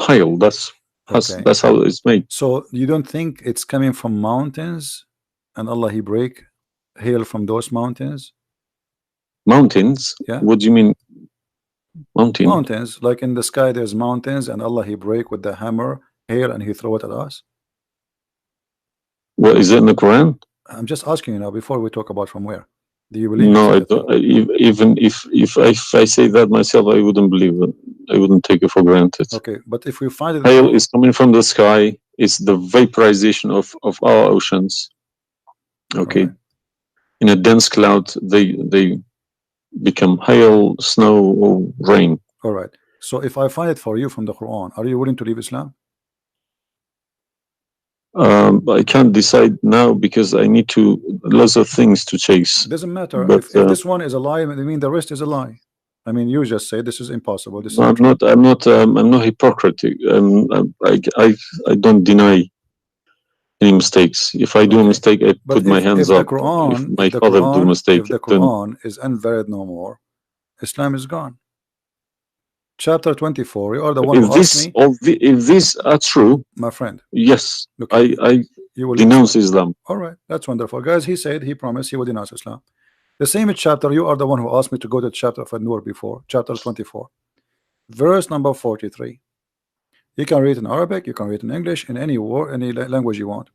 Speaker 2: hail. That's how it's made.
Speaker 1: So you don't think it's coming from mountains, and Allah he break hail from those mountains?
Speaker 2: Mountains?
Speaker 1: Yeah.
Speaker 2: What do you mean?
Speaker 1: Mountains, like in the sky, there's mountains, and Allah he break with the hammer hail, and he throw it at us.
Speaker 2: What is it in the Quran?
Speaker 1: I'm just asking you now before we talk about from where. Do you believe?
Speaker 2: No, I don't. Even if I say that myself, I wouldn't believe it. I wouldn't take it for granted.
Speaker 1: Okay, but if we find it,
Speaker 2: hail is coming from the sky. It's the vaporization of our oceans. Okay, in a dense cloud, they become hail, snow, or rain.
Speaker 1: All right. So if I find it for you from the Quran, are you willing to leave Islam?
Speaker 2: I can't decide now because I need lots of things to chase.
Speaker 1: It doesn't matter. But, if this one is a lie, I mean the rest is a lie. I mean, you just say this is impossible. This is
Speaker 2: I'm not hypocritic. I don't deny any mistakes. If I do a mistake, I put my hands up. If my father do a mistake,
Speaker 1: if the Quran is invalid no more, Islam is gone. Chapter 24. You are the one who asked me.
Speaker 2: If these are true,
Speaker 1: my friend.
Speaker 2: Yes, I denounce Islam.
Speaker 1: All right, that's wonderful, guys. He said he promised he would denounce Islam. The same chapter. You are the one who asked me to go to chapter of An-Nur before. Chapter 24, verse number 43. You can read in Arabic. You can read in English. In any language you want.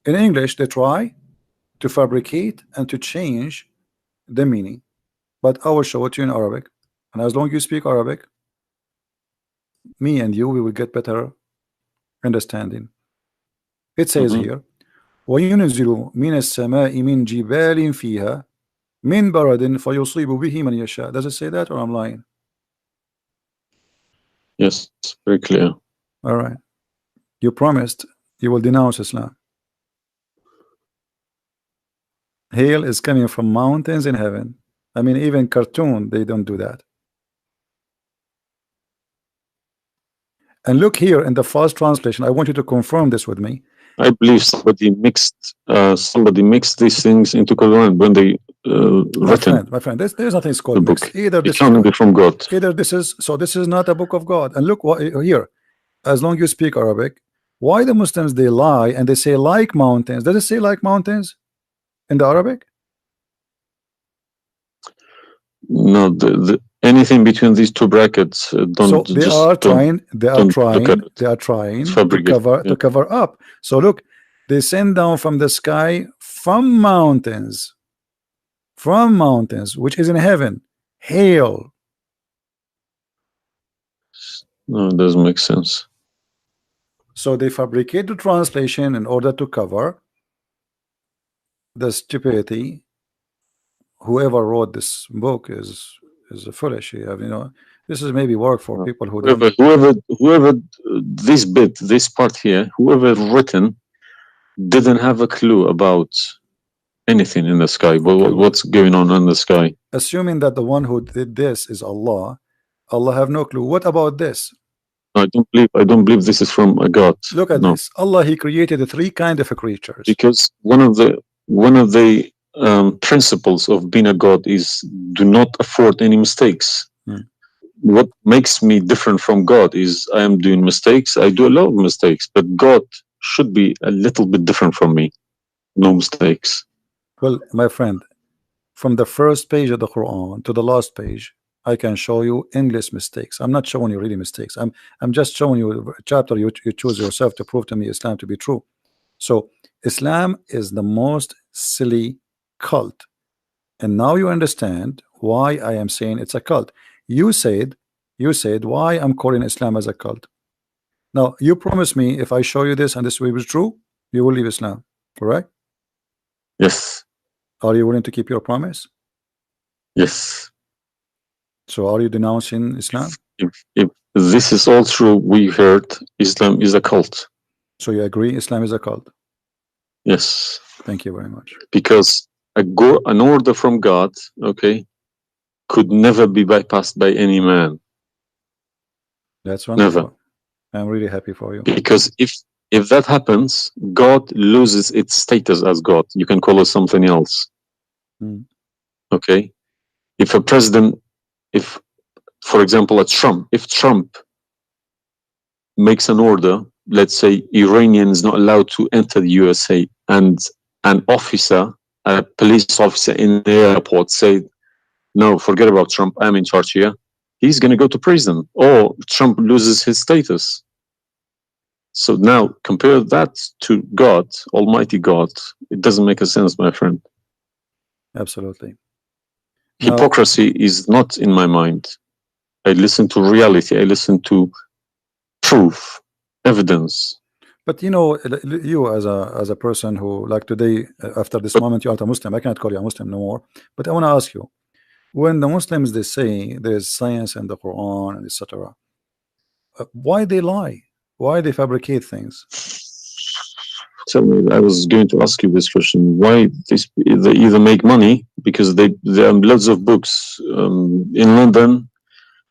Speaker 1: In English, they try to fabricate and to change the meaning. But I will show it to you in Arabic, and as long as you speak Arabic, me and you, we will get better understanding. It says here, وَيُنْزِلُ مِنَ السَّمَاءِ مِنْ جِبَالٍ فِيهَا مِنْ بَرَدٍ فَيُصِيبُ بِهِ مَنْ يَشَاءُ. Does it say that, or I'm lying?
Speaker 2: Yes, very clear.
Speaker 1: All right. You promised you will denounce Islam. Hail is coming from mountains in heaven. I mean, even cartoon, they don't do that. And look here in the false translation. I want you to confirm this with me.
Speaker 2: I believe somebody mixed these things into Quran when they written.
Speaker 1: My friend, there's nothing called
Speaker 2: book.
Speaker 1: mixed. Either
Speaker 2: this is from God.
Speaker 1: Either this is not a book of God. And look what here. As long as you speak Arabic, why the Muslims they lie and they say like mountains? Does it say like mountains in the Arabic?
Speaker 2: No, anything between these two brackets don't.
Speaker 1: So they are trying to cover up. So look, they send down from the sky from mountains, which is in heaven, hail.
Speaker 2: No, it doesn't make sense.
Speaker 1: So they fabricate the translation in order to cover the stupidity. Whoever wrote this book is foolish. You know, this is maybe work for people who
Speaker 2: whoever this part here, whoever written didn't have a clue about anything in the sky. What's going on in the sky?
Speaker 1: Assuming that the one who did this is Allah, Allah have no clue. What about this?
Speaker 2: I don't believe this is from a God.
Speaker 1: Look at this. Allah, He created the three kind of creatures.
Speaker 2: Because one of the principles of being a God is do not afford any mistakes. What makes me different from God is I am doing mistakes. I do a lot of mistakes, but God should be a little bit different from me. No mistakes.
Speaker 1: Well, my friend, from the first page of the Quran to the last page, I can show you endless mistakes. I'm not showing you really mistakes. I'm just showing you a chapter you choose yourself to prove to me Islam to be true. So Islam is the most silly cult, and now you understand why I am saying it's a cult. You said why I'm calling Islam as a cult. Now you promise me if I show you this and this will be true, you will leave Islam, correct?
Speaker 2: Yes.
Speaker 1: Are you willing to keep your promise?
Speaker 2: Yes.
Speaker 1: So are you denouncing Islam?
Speaker 2: If this is all true, we heard Islam is a cult.
Speaker 1: So you agree Islam is a cult?
Speaker 2: Yes.
Speaker 1: Thank you very much.
Speaker 2: Because an order from God, okay, could never be bypassed by any man.
Speaker 1: That's wonderful.
Speaker 2: Never.
Speaker 1: I'm really happy for you.
Speaker 2: Because if that happens, God loses its status as God. You can call it something else. Okay? If a president, for example, if Trump makes an order, let's say Iranian is not allowed to enter the USA, and an officer, a police officer in the airport say, no, forget about Trump, I'm in charge here, he's going to go to prison, or Trump loses his status. So now compare that to God, Almighty God. It doesn't make a sense, my friend.
Speaker 1: Absolutely.
Speaker 2: Hypocrisy is not in my mind. I listen to reality. I listen to proof, evidence.
Speaker 1: But you know, you as a person who, like today, after this moment, you are a Muslim. I cannot call you a Muslim no more. But I want to ask you, when the Muslims they say there is science in the Quran and etc., why they lie? Why they fabricate things?
Speaker 2: Tell me, I was going to ask you this question. Why they either make money because there are loads of books in London.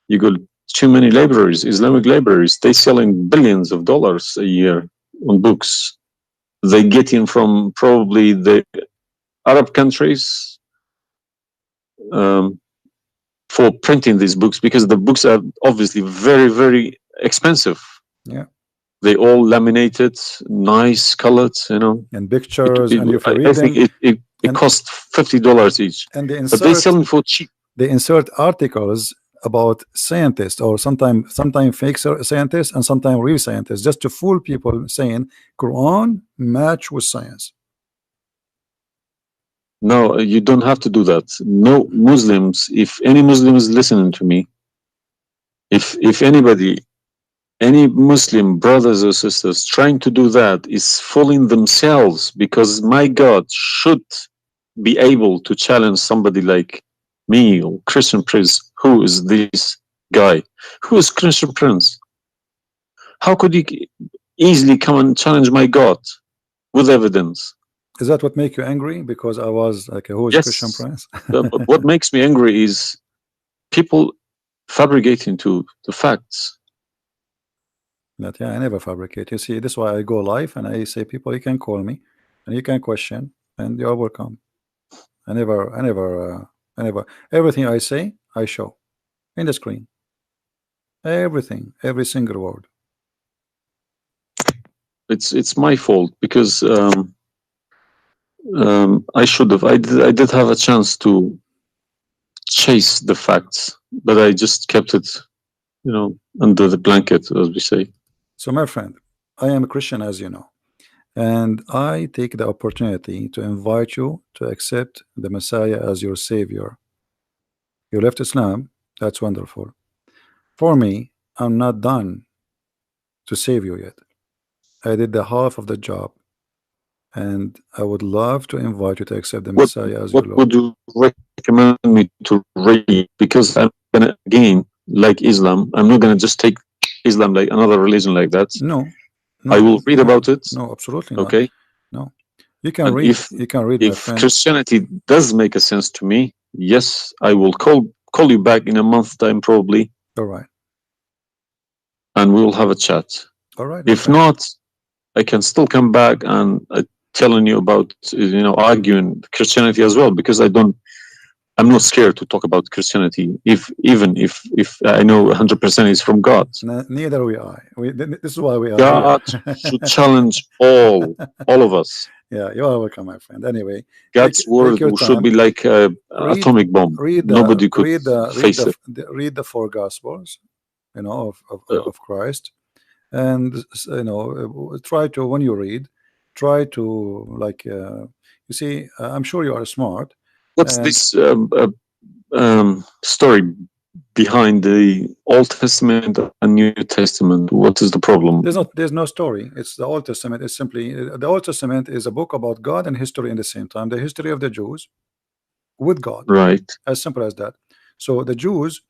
Speaker 2: You got too many libraries, Islamic libraries. They selling billions of dollars a year on books. They get in from probably the Arab countries for printing these books because the books are obviously very, very expensive.
Speaker 1: Yeah.
Speaker 2: They all laminated, nice colored, you know.
Speaker 1: And pictures, and if you read
Speaker 2: I think it costs $50 each.
Speaker 1: And
Speaker 2: but they sell them for cheap.
Speaker 1: They insert articles about scientists, or sometimes fake scientists and sometimes real scientists, just to fool people, saying Quran match with science.
Speaker 2: No, you don't have to do that. No Muslims, if any Muslim is listening to me, if anybody, any Muslim brothers or sisters trying to do that is fooling themselves, because my God should be able to challenge somebody like me or Christian Prince. Who is this guy? Who is Christian Prince? How could he easily come and challenge my God with evidence?
Speaker 1: Is that what make you angry? Because I was like, who is Christian
Speaker 2: Yes.
Speaker 1: Prince?
Speaker 2: What makes me angry is people fabricating to the facts.
Speaker 1: But yeah, I never fabricate. You see, this is why I go live and I say, people, you can call me and you can question, and you are welcome. I never, everything I say, I show in the screen. Everything, every single word.
Speaker 2: It's my fault, because I should have. I did have a chance to chase the facts, but I just kept it, under the blanket, as we say.
Speaker 1: So, my friend, I am a Christian, as you know, and I take the opportunity to invite you to accept the Messiah as your Savior. You left Islam, that's wonderful. For me, I'm not done to save you yet. I did the half of the job, and I would love to invite you to accept the Messiah as your
Speaker 2: What
Speaker 1: Lord.
Speaker 2: would you recommend me to read? Because I'm gonna, again, like Islam, I'm not gonna just take Islam like another religion like that.
Speaker 1: No,
Speaker 2: I will read about it.
Speaker 1: No, absolutely not.
Speaker 2: Okay.
Speaker 1: No, you can
Speaker 2: And
Speaker 1: read. You can read, my
Speaker 2: if
Speaker 1: friend.
Speaker 2: Christianity does make a sense to me, yes, I will call you back in a month's time probably,
Speaker 1: All right.
Speaker 2: and we will have a chat.
Speaker 1: All right.
Speaker 2: If not, I can still come back and telling you about, arguing Christianity as well, because I'm not scared to talk about Christianity, even if I know 100% is from God.
Speaker 1: Neither we are. This is why we are
Speaker 2: God
Speaker 1: here.
Speaker 2: should challenge all of us.
Speaker 1: Yeah, you are welcome, my friend. Anyway,
Speaker 2: God's word should be like an atomic bomb. Nobody could face it.
Speaker 1: Read the four Gospels, of Christ, and try to, when you read, try to, like, you see, I'm sure you are smart.
Speaker 2: What's this story behind the Old Testament and New Testament? What is the problem?
Speaker 1: There's no story. It's the Old Testament is simply, the Old Testament is a book about God and history in the same time. The history of the Jews with God,
Speaker 2: right?
Speaker 1: As simple as that. So the Jews,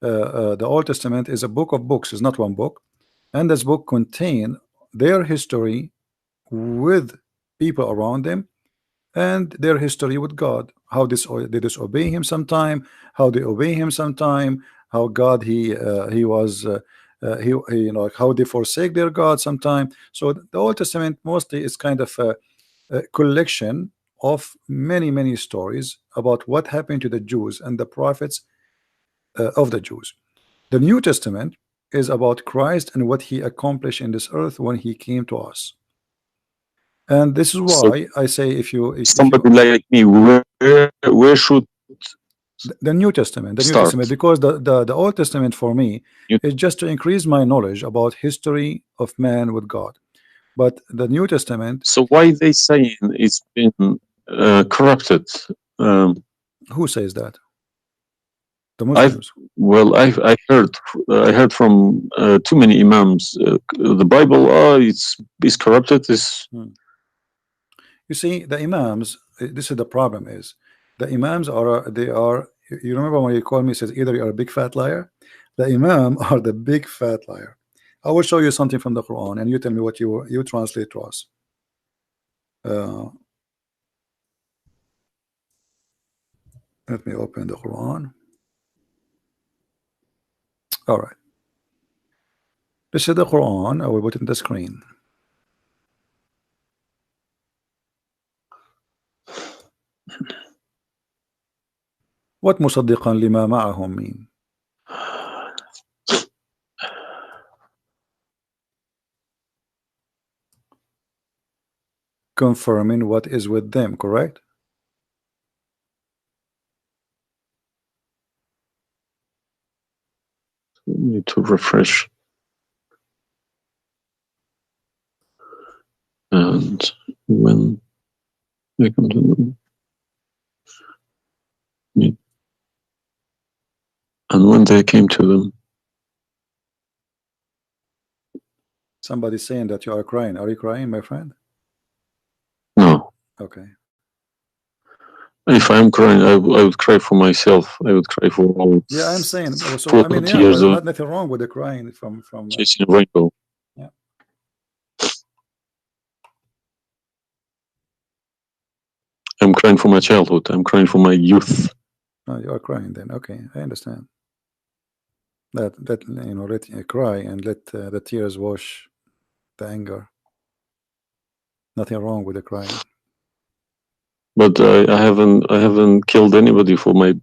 Speaker 1: the Old Testament is a book of books. It's not one book, and this book contain their history with people around them, and their history with God. How they disobey Him sometime, how they obey Him sometime, how God He was like how they forsake their God sometime. So the Old Testament mostly is kind of a collection of many stories about what happened to the Jews and the prophets of the Jews. The New Testament is about Christ and what He accomplished in this earth when He came to us. And this is why I say, if
Speaker 2: somebody like me, where should
Speaker 1: the New Testament, because the Old Testament for me is just to increase my knowledge about history of man with God. But the New Testament.
Speaker 2: So why they saying it's been corrupted?
Speaker 1: Who says that? The Muslims.
Speaker 2: I heard from too many imams. The Bible, it's corrupted.
Speaker 1: You see, the imams. This is the problem. Is the imams are they are. You remember when you called me, says either you are a big fat liar. The imam are the big fat liar. I will show you something from the Quran, and you tell me what you translate to us. Let me open the Quran. All right. This is the Quran. I will put it in the screen. What مصدقا لما معهم mean? Confirming what is with them, correct?
Speaker 2: Need to refresh. And when they come to when they came to them.
Speaker 1: Somebody's saying that you are crying. Are you crying, my friend?
Speaker 2: No.
Speaker 1: Okay.
Speaker 2: If I'm crying, I would cry for myself. I would cry for all.
Speaker 1: Yeah, I'm saying. So
Speaker 2: 40
Speaker 1: I mean, yeah,
Speaker 2: years
Speaker 1: there's
Speaker 2: of
Speaker 1: nothing wrong with the crying from.
Speaker 2: chasing a rainbow.
Speaker 1: Yeah.
Speaker 2: I'm crying for my childhood. I'm crying for my youth.
Speaker 1: No, you are crying then. Okay, I understand. That you know, let cry and let the tears wash the anger. Nothing wrong with the crying.
Speaker 2: But I haven't killed anybody for my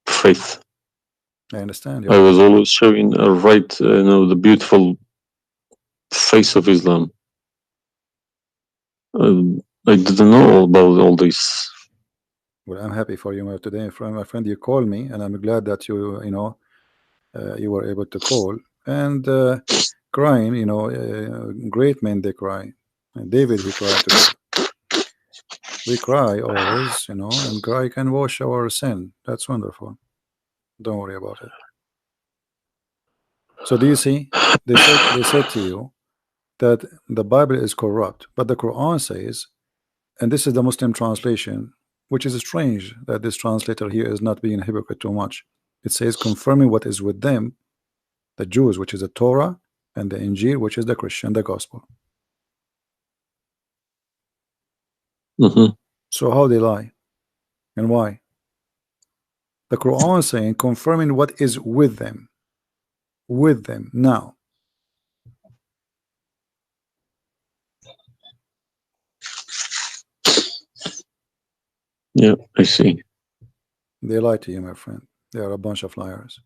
Speaker 2: faith.
Speaker 1: I understand.
Speaker 2: I was always showing the beautiful face of Islam. I didn't know about all this.
Speaker 1: Well, I'm happy for you today, my friend. You called me, and I'm glad that you you were able to call and crying. You know, great men they cry. David, he cried to God. We cry always, you know, and cry can wash our sin. That's wonderful. Don't worry about it. So do you see? They said to you that the Bible is corrupt, but the Quran says, and this is the Muslim translation, which is strange that this translator here is not being a hypocrite too much. It says confirming what is with them, the Jews, which is the Torah, and the Injil, which is the Christian, the gospel. So how they lie and why? The Quran saying confirming what is with them now.
Speaker 2: Yeah, I see.
Speaker 1: They lie to you, my friend. They are a bunch of liars.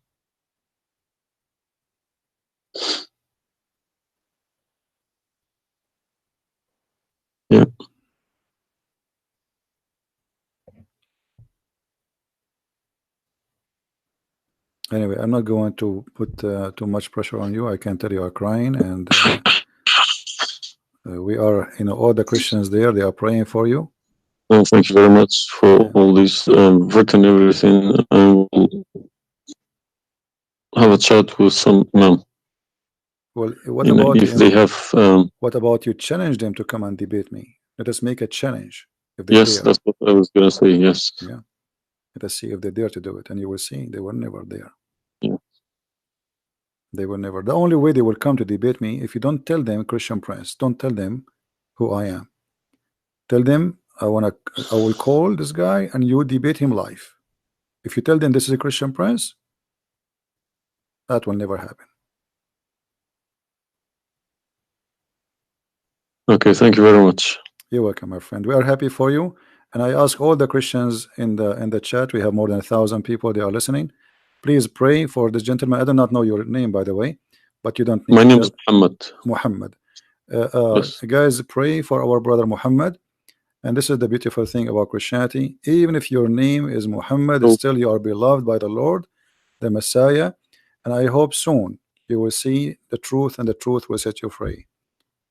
Speaker 2: Yeah.
Speaker 1: Anyway, I'm not going to put too much pressure on you. I can tell you are crying, and we are, you know, all the Christians there, they are praying for you.
Speaker 2: Well, thank you very much for all this written everything. I will have a chat with some imam.
Speaker 1: Well, what about
Speaker 2: if they have?
Speaker 1: What about you challenge them to come and debate me? Let us make a challenge. If they
Speaker 2: Yes,
Speaker 1: dare.
Speaker 2: that's what I was gonna say. Yes.
Speaker 1: Yeah. Let us see if they dare to do it, and you will see they were never there.
Speaker 2: Yeah.
Speaker 1: They were never. The only way they will come to debate me, if you don't tell them, Christian Prince, don't tell them who I am. Tell them I will call this guy and you debate him live. If you tell them this is a Christian Prince, that will never happen.
Speaker 2: Okay, thank you very much.
Speaker 1: You're welcome, my friend. We are happy for you, and I ask all the Christians in the chat. We have more than 1,000 people. They are listening. Please pray for this gentleman. I do not know your name, by the way, but you don't need.
Speaker 2: My name is Muhammad.
Speaker 1: Muhammad.
Speaker 2: Yes.
Speaker 1: Guys, pray for our brother Muhammad. And this is the beautiful thing about Christianity. Even if your name is Muhammad, still you are beloved by the Lord, the Messiah. And I hope soon you will see the truth, and the truth will set you free.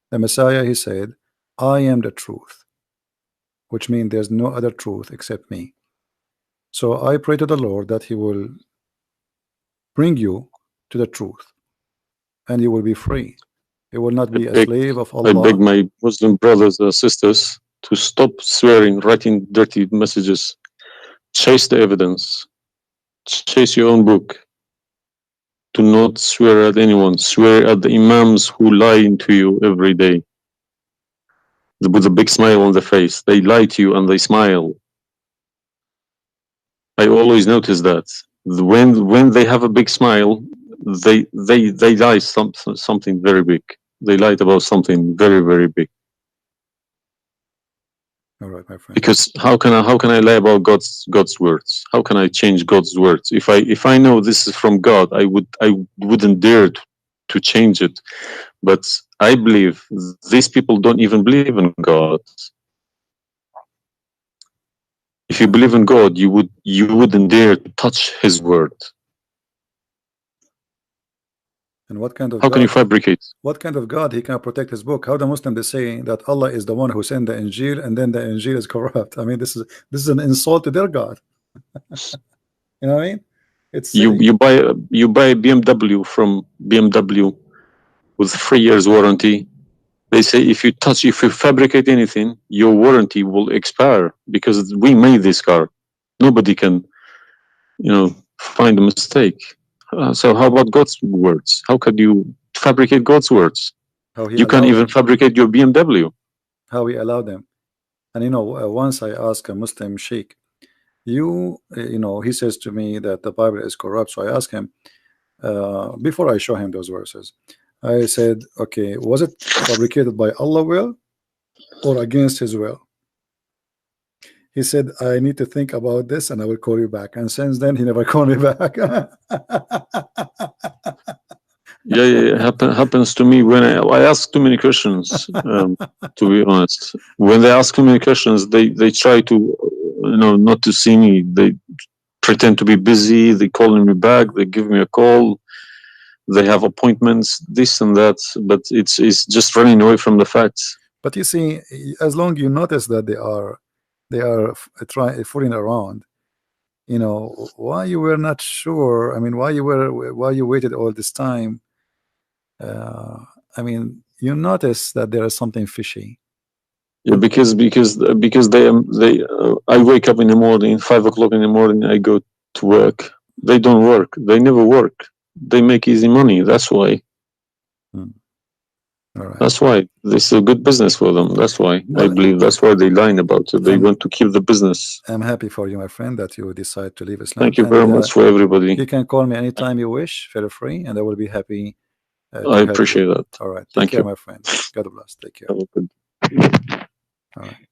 Speaker 1: The Messiah, he said, I am the truth, which means there's no other truth except me. So I pray to the Lord that he will bring you to the truth, and you will be free. You will not be a slave of Allah.
Speaker 2: I beg my Muslim brothers and sisters to stop swearing, writing dirty messages. Chase the evidence. Chase your own book. Do not swear at anyone. Swear at the imams who lie to you every day. With a big smile on their face. They lie to you and they smile. I always notice that. When they have a big smile, they lie something very big. They lied about something very, very big.
Speaker 1: All right, my friend.
Speaker 2: Because how can I lie about God's words? How can I change God's words? If I know this is from God, I wouldn't dare to change it. But I believe these people don't even believe in God. If you believe in God, you wouldn't dare to touch His word.
Speaker 1: And what kind of
Speaker 2: how
Speaker 1: God,
Speaker 2: can you fabricate?
Speaker 1: What kind of God he can protect his book? How the Muslim is saying that Allah is the one who sent the Injil, and then the Injil is corrupt? I mean, this is an insult to their God. You know what I mean? It's
Speaker 2: You
Speaker 1: silly.
Speaker 2: you buy a BMW from BMW with 3 years warranty. They say if you fabricate anything, your warranty will expire because we made this car. Nobody can, find a mistake. So how about God's words? How could you fabricate God's words?
Speaker 1: How he
Speaker 2: You can't
Speaker 1: allowed
Speaker 2: even
Speaker 1: them.
Speaker 2: fabricate your BMW.
Speaker 1: How he allowed them. And once I asked a Muslim sheikh, he says to me that the Bible is corrupt. So I asked him, before I show him those verses, I said, okay, was it fabricated by Allah will or against his will? He said, I need to think about this and I will call you back. And since then, he never called me back.
Speaker 2: Yeah. Happens to me when I ask too many questions. To be honest, when they ask too many questions, they try to, not to see me. They pretend to be busy. They calling me back. They give me a call. They have appointments, this and that. But it's just running away from the facts.
Speaker 1: But you see, as long you notice that they are fooling around, why you were not sure. I mean, why you waited all this time. I mean, you notice that there is something fishy.
Speaker 2: Yeah, because I wake up in the morning, 5 o'clock in the morning. I go to work. They don't work. They never work. They make easy money. That's why.
Speaker 1: All right.
Speaker 2: That's why this is a good business for them. That's why I believe that's why they lying about it. They want to keep the business.
Speaker 1: I'm happy for you, my friend, that you decide to leave Islam.
Speaker 2: Thank you very much for everybody.
Speaker 1: You can call me anytime you wish, feel free, and I will be happy.
Speaker 2: I appreciate that.
Speaker 1: All right. Take
Speaker 2: Thank
Speaker 1: care,
Speaker 2: you.
Speaker 1: my friend. God bless. Take care.
Speaker 2: Have a good.
Speaker 1: All right.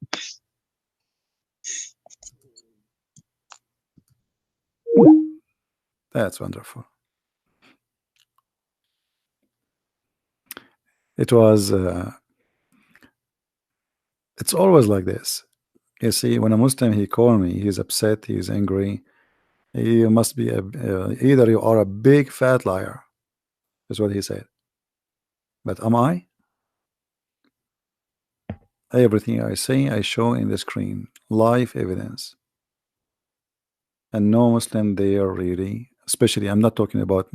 Speaker 1: That's wonderful. It was. It's always like this. You see, when a Muslim he call me, he's upset, he's angry. You must be either you are a big fat liar, is what he said. But am I? Everything I say, I show in the screen, live evidence. And no Muslim there really, especially I'm not talking about,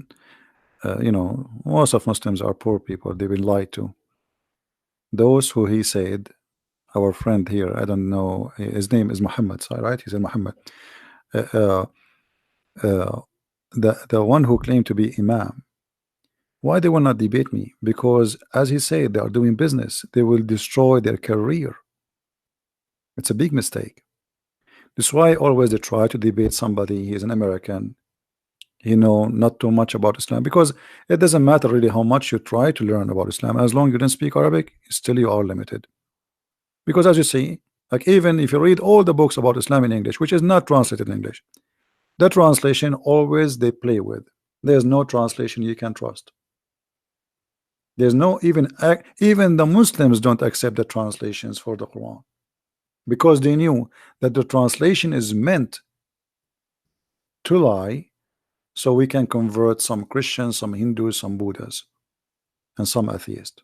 Speaker 1: most of Muslims are poor people. They've been lied to. Those who he said, our friend here, I don't know, his name is Muhammad, right? He said Muhammad. The one who claimed to be Imam. Why they will not debate me? Because as he said, they are doing business. They will destroy their career. It's a big mistake. That's why always they try to debate somebody. He's an American, not too much about Islam, because it doesn't matter really how much you try to learn about Islam. As long as you don't speak Arabic, still you are limited. Because as you see, like even if you read all the books about Islam in English, which is not translated in English, the translation always they play with. There's no translation you can trust. There's no even the Muslims don't accept the translations for the Quran, because they knew that the translation is meant to lie, so we can convert some Christians, some Hindus, some Buddhas, and some atheists.